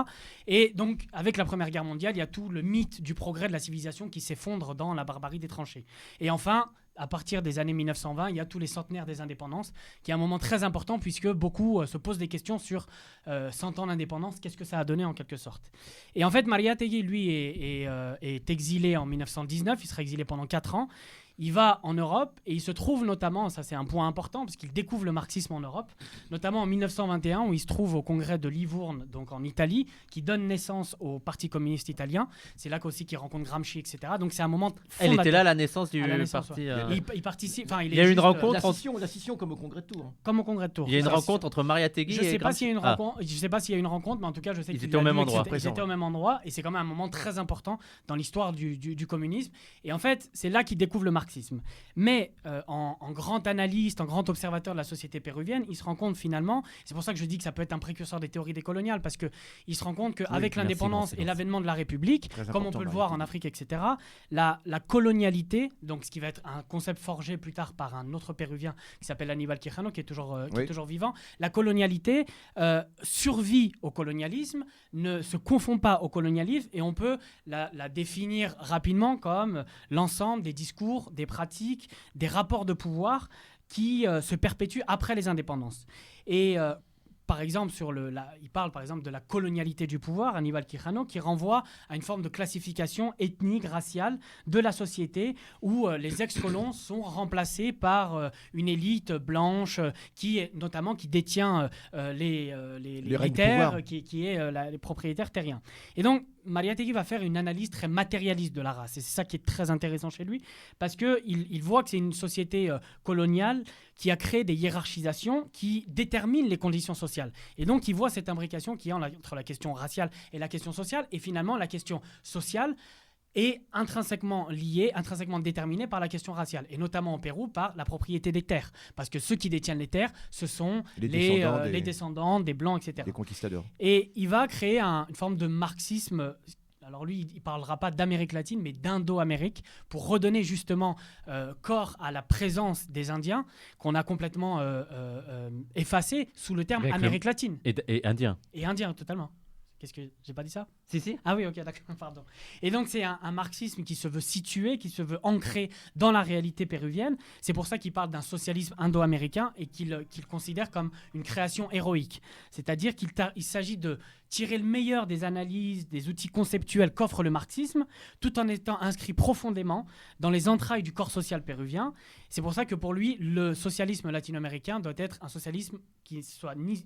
Et donc, avec la Première Guerre mondiale, il y a tout le mythe du progrès de la civilisation qui s'effondre dans la barbarie des tranchées. Et enfin, à partir des années 1920, il y a tous les centenaires des indépendances, qui est un moment très important puisque beaucoup se posent des questions sur 100 ans d'indépendance, qu'est-ce que ça a donné en quelque sorte. Et en fait, Mariátegui, lui, est exilé en 1919, il sera exilé pendant 4 ans. Il va en Europe et il se trouve notamment, ça c'est un point important, parce qu'il découvre le marxisme en Europe, notamment en 1921 où il se trouve au congrès de Livourne, donc en Italie, qui donne naissance au Parti communiste italien. C'est là aussi qu'il rencontre Gramsci, etc. Donc c'est un moment Elle fondateur. était là à la naissance du À la naissance, parti. Il participe, enfin, Il y a eu une juste, rencontre La scission comme au congrès de Tours. comme au congrès de Tours. Il y a une Ça, rencontre entre Mariátegui je et sais pas Gramsci. s'il y a une Ah. rencontre. Je sais pas s'il y a une rencontre, mais en tout cas, je sais Ils qu'il étaient au a même lu, endroit. etc. Ils étaient au même endroit, et c'est quand même un moment très important dans l'histoire du communisme. Et en fait, c'est là qu'il découvre le marxisme. Mais en grand analyste, en grand observateur de la société péruvienne, il se rend compte finalement, c'est pour ça que je dis que ça peut être un précurseur des théories décoloniales, parce que il se rend compte qu'avec merci, l'indépendance merci. et l'avènement de la République, Très comme on important, peut le voir en Afrique, etc., la colonialité, donc ce qui va être un concept forgé plus tard par un autre Péruvien qui s'appelle Aníbal Quijano, qui est toujours vivant, la colonialité survit au colonialisme, ne se confond pas au colonialisme, et on peut la définir rapidement comme l'ensemble des discours, des pratiques, des rapports de pouvoir qui se perpétuent après les indépendances. Et par exemple, il parle par exemple de la colonialité du pouvoir, Aníbal Quijano, qui renvoie à une forme de classification ethnique, raciale de la société où les ex-colons sont remplacés par une élite blanche qui détient les règnes de terres, pouvoir. qui est les propriétaires terriens. Et donc, Mariátegui va faire une analyse très matérialiste de la race. Et c'est ça qui est très intéressant chez lui, parce qu'il voit que c'est une société coloniale qui a créé des hiérarchisations qui déterminent les conditions sociales. Et donc, il voit cette imbrication qui est entre la question raciale et la question sociale. Et finalement, la question sociale est intrinsèquement liée, intrinsèquement déterminée par la question raciale, et notamment au Pérou par la propriété des terres, parce que ceux qui détiennent les terres, ce sont les descendants des Blancs, etc. Des conquistadors. Et il va créer une forme de marxisme. Alors lui, il ne parlera pas d'Amérique latine, mais d'Indo-Amérique, pour redonner justement corps à la présence des Indiens, qu'on a complètement effacé sous le terme Avec Amérique latine. Et indien. Et Indien, totalement. Qu'est-ce que j'ai pas dit ça? Si. Ah oui, ok, d'accord, pardon. Et donc c'est un marxisme qui se veut situé, qui se veut ancré dans la réalité péruvienne. C'est pour ça qu'il parle d'un socialisme indo-américain et qu'il considère comme une création héroïque. C'est-à-dire qu'il s'agit de tirer le meilleur des analyses, des outils conceptuels qu'offre le marxisme, tout en étant inscrit profondément dans les entrailles du corps social péruvien. C'est pour ça que pour lui, le socialisme latino-américain doit être un socialisme qui soit ni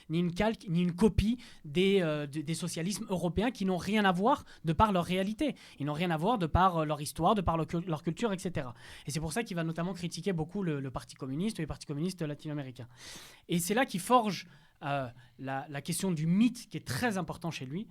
une calque, ni une copie des socialismes européens qui n'ont rien à voir de par leur réalité. Ils n'ont rien à voir de par leur histoire, de par leur culture, etc. Et c'est pour ça qu'il va notamment critiquer beaucoup le Parti communiste et les partis communistes latino-américains. Et c'est là qu'il forge la question du mythe qui est très important chez lui.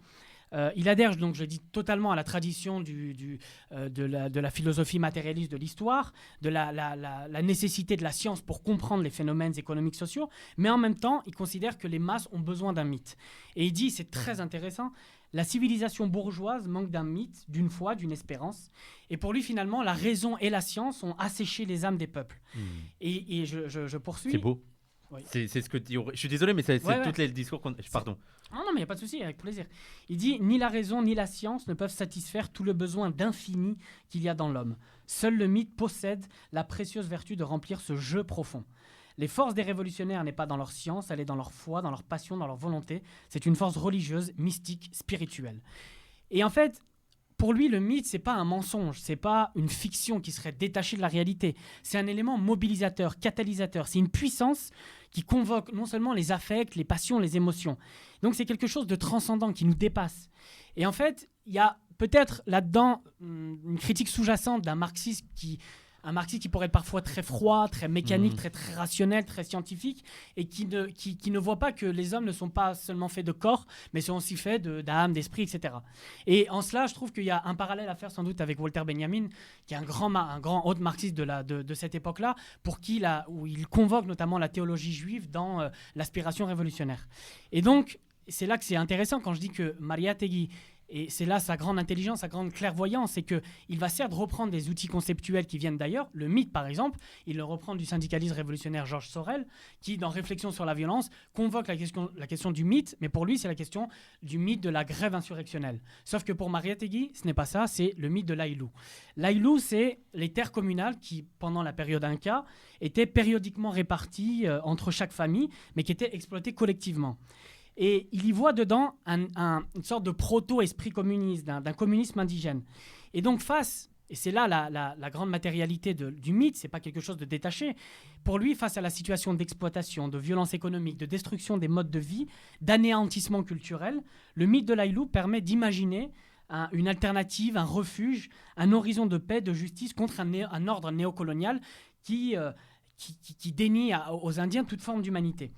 Il adhère, donc je dis, totalement à la tradition de la philosophie matérialiste de l'histoire, de la nécessité de la science pour comprendre les phénomènes économiques sociaux, mais en même temps, il considère que les masses ont besoin d'un mythe. Et il dit, c'est très intéressant, la civilisation bourgeoise manque d'un mythe, d'une foi, d'une espérance. Et pour lui, finalement, la raison et la science ont asséché les âmes des peuples. Et je poursuis. C'est beau. Oui. C'est ce que dit. Je suis désolé, mais c'est tous les discours qu'on. Pardon. Non, mais il n'y a pas de souci, avec plaisir. Il dit « Ni la raison ni la science ne peuvent satisfaire tout le besoin d'infini qu'il y a dans l'homme. Seul le mythe possède la précieuse vertu de remplir ce jeu profond. Les forces des révolutionnaires n'est pas dans leur science, elle est dans leur foi, dans leur passion, dans leur volonté. C'est une force religieuse, mystique, spirituelle. » Et en fait, pour lui, le mythe, c'est pas un mensonge, c'est pas une fiction qui serait détachée de la réalité. C'est un élément mobilisateur, catalysateur. C'est une puissance qui convoque non seulement les affects, les passions, les émotions. Donc c'est quelque chose de transcendant qui nous dépasse. Et en fait, il y a peut-être là-dedans une critique sous-jacente d'un marxisme qui pourrait être parfois très froid, très mécanique, très rationnel, très scientifique, et qui ne voit pas que les hommes ne sont pas seulement faits de corps, mais sont aussi faits d'âme, d'esprit, etc. Et en cela, je trouve qu'il y a un parallèle à faire sans doute avec Walter Benjamin, qui est un grand haut marxiste de cette époque-là, où il convoque notamment la théologie juive dans l'aspiration révolutionnaire. Et donc, c'est là que c'est intéressant quand je dis que Mariátegui, et c'est là sa grande intelligence, sa grande clairvoyance, c'est qu'il va certes reprendre des outils conceptuels qui viennent d'ailleurs. Le mythe, par exemple, il le reprend du syndicalisme révolutionnaire Georges Sorel, qui, dans Réflexion sur la violence, convoque la question du mythe, mais pour lui, c'est la question du mythe de la grève insurrectionnelle. Sauf que pour Mariátegui, ce n'est pas ça, c'est le mythe de l'Aïlou. L'Aïlou, c'est les terres communales qui, pendant la période Inca, étaient périodiquement réparties entre chaque famille, mais qui étaient exploitées collectivement. Et il y voit dedans une sorte de proto-esprit communiste, d'un communisme indigène. Et donc et c'est là la grande matérialité du mythe, c'est pas quelque chose de détaché. Pour lui, face à la situation d'exploitation, de violence économique, de destruction des modes de vie, d'anéantissement culturel, le mythe de l'Aïlou permet d'imaginer une alternative, un refuge, un horizon de paix, de justice contre un ordre néocolonial qui dénie aux Indiens toute forme d'humanité.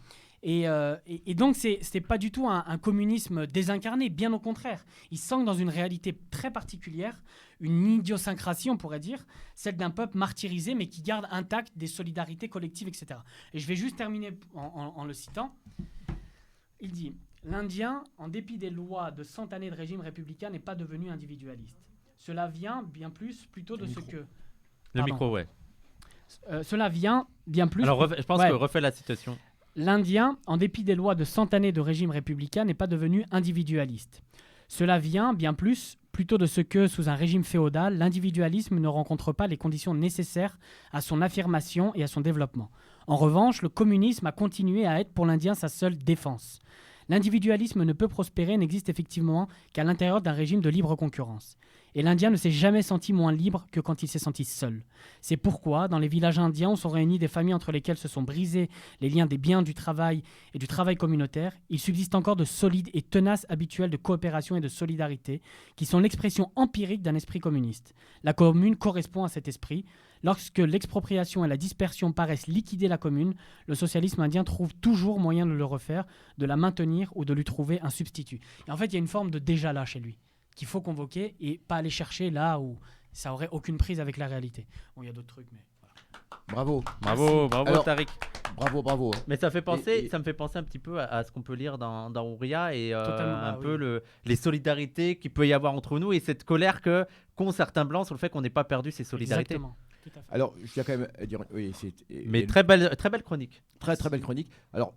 Et donc, c'est pas du tout un communisme désincarné, bien au contraire. Il s'ancre dans une réalité très particulière, une idiosyncrasie, on pourrait dire, celle d'un peuple martyrisé, mais qui garde intact des solidarités collectives, etc. Et je vais juste terminer en le citant. Il dit « L'Indien, en dépit des lois de 100 années de régime républicain, n'est pas devenu individualiste. Cela vient bien plus plutôt de ce que... » Le micro, ouais. Cela vient bien plus... Alors, je pense que refais la citation. L'Indien, en dépit des lois de 100 années de régime républicain, n'est pas devenu individualiste. Cela vient, bien plus, plutôt de ce que, sous un régime féodal, l'individualisme ne rencontre pas les conditions nécessaires à son affirmation et à son développement. En revanche, le communisme a continué à être pour l'Indien sa seule défense. L'individualisme ne peut prospérer, n'existe effectivement qu'à l'intérieur d'un régime de libre concurrence. Et l'Indien ne s'est jamais senti moins libre que quand il s'est senti seul. C'est pourquoi, dans les villages indiens où sont réunies des familles entre lesquelles se sont brisés les liens des biens du travail et du travail communautaire, il subsiste encore de solides et tenaces habituels de coopération et de solidarité qui sont l'expression empirique d'un esprit communiste. La commune correspond à cet esprit. Lorsque l'expropriation et la dispersion paraissent liquider la commune, le socialisme indien trouve toujours moyen de le refaire, de la maintenir ou de lui trouver un substitut. Et en fait, il y a une forme de déjà là chez lui, qu'il faut convoquer et pas aller chercher là où ça aurait aucune prise avec la réalité. Bon, il y a d'autres trucs, mais voilà. Bravo, Bravo Tariq. Bravo. Mais ça me fait penser un petit peu à ce qu'on peut lire dans Ouria et les solidarités qu'il peut y avoir entre nous et cette colère qu'ont certains blancs sur le fait qu'on n'ait pas perdu ces solidarités. Exactement. Tout à fait. Alors, je tiens quand même à dire, oui, Mais très belle chronique. très très belle chronique. Alors,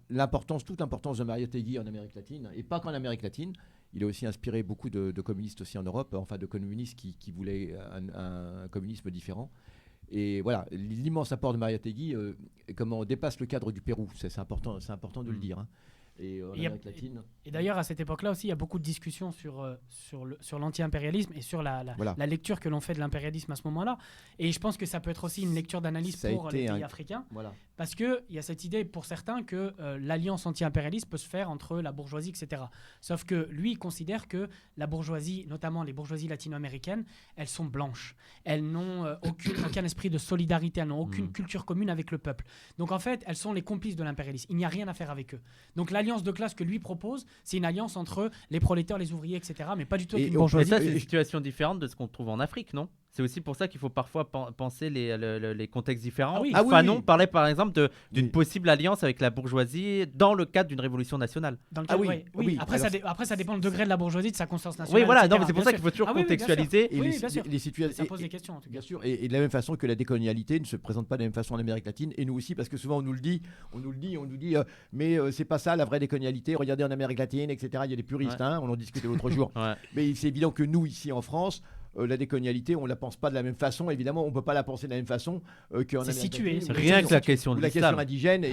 toute l'importance de Mariátegui en Amérique latine, et pas qu'en Amérique latine. Il a aussi inspiré beaucoup de communistes aussi en Europe, enfin de communistes qui voulaient un communisme différent. Et voilà, l'immense apport de Mariátegui dépasse le cadre du Pérou. C'est important de le dire. Hein. Et en Amérique latine. Et d'ailleurs, à cette époque-là aussi, il y a beaucoup de discussions sur l'anti-impérialisme et sur la lecture que l'on fait de l'impérialisme à ce moment-là. Et je pense que ça peut être aussi une lecture d'analyse pour les pays africains. Voilà. Parce qu'il y a cette idée pour certains que l'alliance anti-impérialiste peut se faire entre la bourgeoisie, etc. Sauf que lui, il considère que la bourgeoisie, notamment les bourgeoisies latino-américaines, elles sont blanches. Elles n'ont aucun esprit de solidarité, elles n'ont aucune culture commune avec le peuple. Donc en fait, elles sont les complices de l'impérialisme. Il n'y a rien à faire avec eux. Donc l'alliance de classe que lui propose, c'est une alliance entre les prolétaires, les ouvriers, etc. Mais pas du tout avec une bourgeoisie. Mais ça, c'est une situation différente de ce qu'on trouve en Afrique, non ? C'est aussi pour ça qu'il faut parfois penser les contextes différents. Fanon parlait par exemple d'une possible alliance avec la bourgeoisie dans le cadre d'une révolution nationale. Après, ça dépend le degré de la bourgeoisie, de sa conscience nationale. Oui, voilà, etc. c'est pour ça qu'il faut toujours contextualiser. Les situations. Ça pose des questions, en tout cas. Bien sûr, et de la même façon que la décolonialité ne se présente pas de la même façon en Amérique latine, et nous aussi, parce que souvent on nous dit, mais c'est pas ça la vraie décolonialité. Regardez en Amérique latine, etc. Il y a des puristes, on en discutait l'autre jour. Mais c'est évident que nous, ici en France, la décolonialité, on ne la pense pas de la même façon. Évidemment, on ne peut pas la penser de la même façon qu'en Amérique situé, latine. Rien que la question de l'islam. La question indigène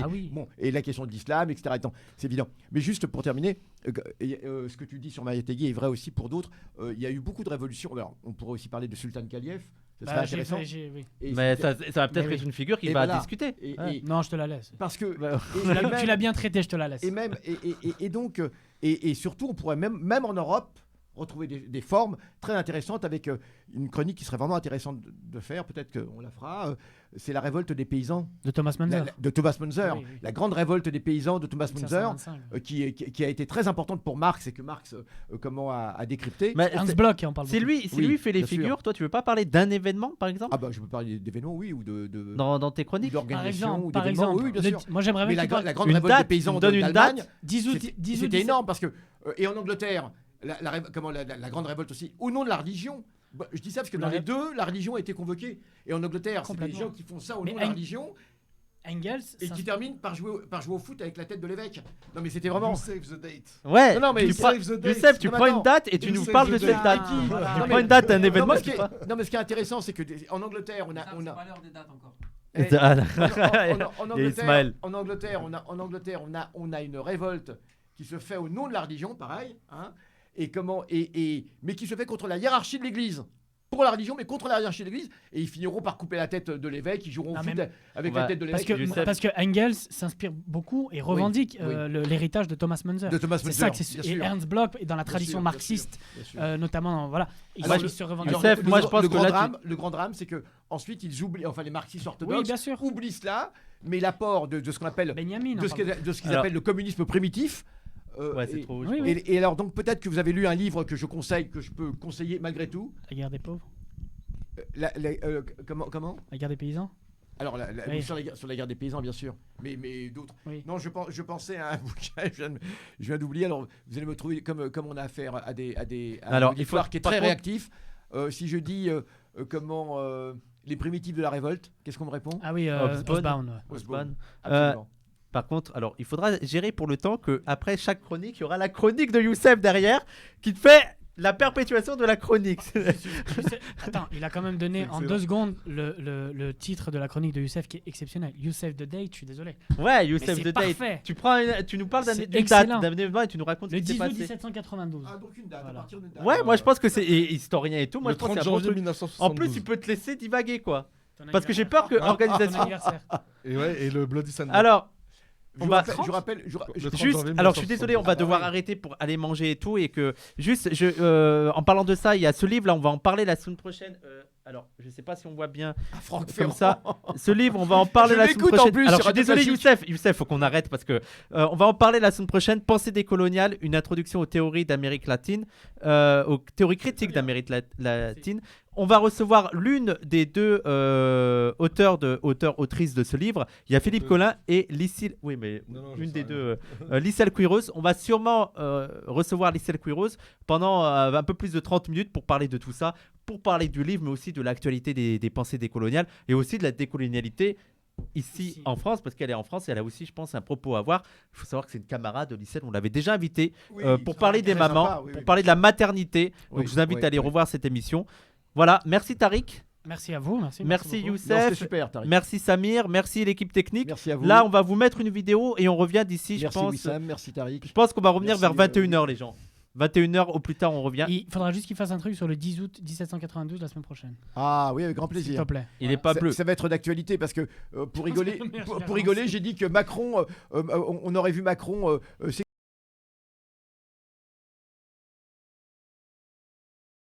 et la question de l'islam, etc. C'est évident. Mais juste pour terminer, ce que tu dis sur Mariátegui est vrai aussi pour d'autres. Il y a eu beaucoup de révolutions. Alors, on pourrait aussi parler de Sultan Kaliyev. Ce serait intéressant. Mais ça va peut-être être une figure qui va discuter. Non, je te la laisse. Parce que tu l'as bien traité, je te la laisse. Et surtout, on pourrait même en Europe retrouver des formes très intéressantes avec une chronique qui serait vraiment intéressante de faire, peut-être qu'on la fera, c'est la révolte des paysans de Thomas Munzer. La grande révolte des paysans de Thomas Munzer, qui a été très importante pour Marx et que Marx a décrypté. Hans Bloch, on parle si lui fait les figures, toi tu veux pas parler d'un événement par exemple? Ah bah je peux parler d'événements, oui, ou de dans tes chroniques, d'organisation, par exemple, oui, bien sûr. Moi j'aimerais bien la grande révolte des paysans d'Allemagne, c'était énorme parce que et en Angleterre la grande révolte aussi, au nom de la religion. Je dis ça parce que dans les deux, la religion a été convoquée. Et en Angleterre, c'est des gens qui font ça au nom de la religion. Engels et qui termine par jouer au foot avec la tête de l'évêque. Non mais c'était vraiment. You save the date. Ouais. Non mais Youssef, tu prends une date et tu nous parles de cette date. Tu prends une date, un événement. Non mais ce qui est intéressant, c'est que en Angleterre, on a. C'est pas l'heure des dates encore. En Angleterre, on a une révolte qui se fait au nom de la religion, pareil, hein, mais qui se fait contre la hiérarchie de l'Église. Pour la religion, mais contre la hiérarchie de l'Église. Et ils finiront par couper la tête de l'évêque, ils joueront au foot avec la tête de l'évêque. Parce que Engels s'inspire beaucoup et revendique l'héritage de Thomas Munzer. C'est ça que c'est. Et Ernst Bloch, et dans la tradition marxiste, notamment, voilà. Moi je pense que le grand drame, c'est que ensuite ils oublient, enfin les marxistes orthodoxes oublient cela, mais l'apport de ce qu'on appelle de ce qu'ils appellent le communisme primitif. C'est trop. Et alors donc peut-être que vous avez lu un livre que je peux conseiller malgré tout. La guerre des pauvres. Comment La guerre des paysans. Alors sur la guerre des paysans bien sûr, mais d'autres. Oui. Non, je pensais à un bouquin, je viens d'oublier. Alors vous allez me trouver comme on a affaire à un auditoire qui est très réactif. Si je dis les primitifs de la révolte, qu'est-ce qu'on me répond? Ah oui, Osborne. Absolument. Par contre, alors il faudra gérer pour le temps que après chaque chronique, il y aura la chronique de Youssef derrière qui te fait la perpétuation de la chronique. Attends, il a quand même donné en 2 secondes le titre de la chronique de Youssef qui est exceptionnel. Youssef the Date, je suis désolé. Ouais, Youssef the Date. Parfait. Tu nous parles d'une date, d'un événement et tu nous racontes le ce qui s'est passé. 1792. Ah, donc une date, à partir d'une date. Ouais, moi je pense que c'est historien et tout. Moi Le je pense 30 que c'est un bon janvier truc. 1972. En plus, tu peux te laisser divaguer quoi. Parce que j'ai peur que organisation. Et le Bloody Sunday. Alors. Je rappelle. Alors je suis désolé, on va devoir arrêter pour aller manger et tout, et que juste, en parlant de ça, il y a ce livre là, on va en parler la semaine prochaine. Alors je sais pas si on voit bien comme ça. Ce livre, on va en parler la semaine prochaine. Alors je suis désolé, Youssef, faut qu'on arrête parce que on va en parler la semaine prochaine. Pensée décoloniale, une introduction aux théories d'Amérique latine, aux théories critiques d'Amérique latine. On va recevoir l'une des deux autrices de ce livre. Il y a Philippe Collin et Lycile. Oui, mais Non, une je des sais deux. Lycile Quiros. On va sûrement recevoir Lycile Quiros pendant un peu plus de 30 minutes pour parler de tout ça, pour parler du livre, mais aussi de l'actualité des pensées décoloniales et aussi de la décolonialité ici en France, parce qu'elle est en France et elle a aussi, je pense, un propos à avoir. Il faut savoir que c'est une camarade de lycée, on l'avait déjà invitée pour parler des mamans, pour parler de la maternité. Donc Oui, je vous invite oui, à aller oui. revoir cette émission. Voilà, merci Tariq, Merci à vous. Merci merci beaucoup. Non, c'était Youssef, super, Tariq. merci Samir, merci l'équipe technique. Merci à vous. Là, on va vous mettre une vidéo et on revient d'ici, Merci je pense. Wissam, merci Tariq. Je pense qu'on va revenir Merci, vers 21h, les gens. 21h au plus tard, on revient. Il faudra juste qu'il fasse un truc sur le 10 août 1792 la semaine prochaine. Ah oui, avec grand S'il te plaisir. plaît. Il est pas bleu. Ça va être d'actualité parce que pour rigoler, Merci, pour rigoler, j'ai dit que Macron, on aurait vu Macron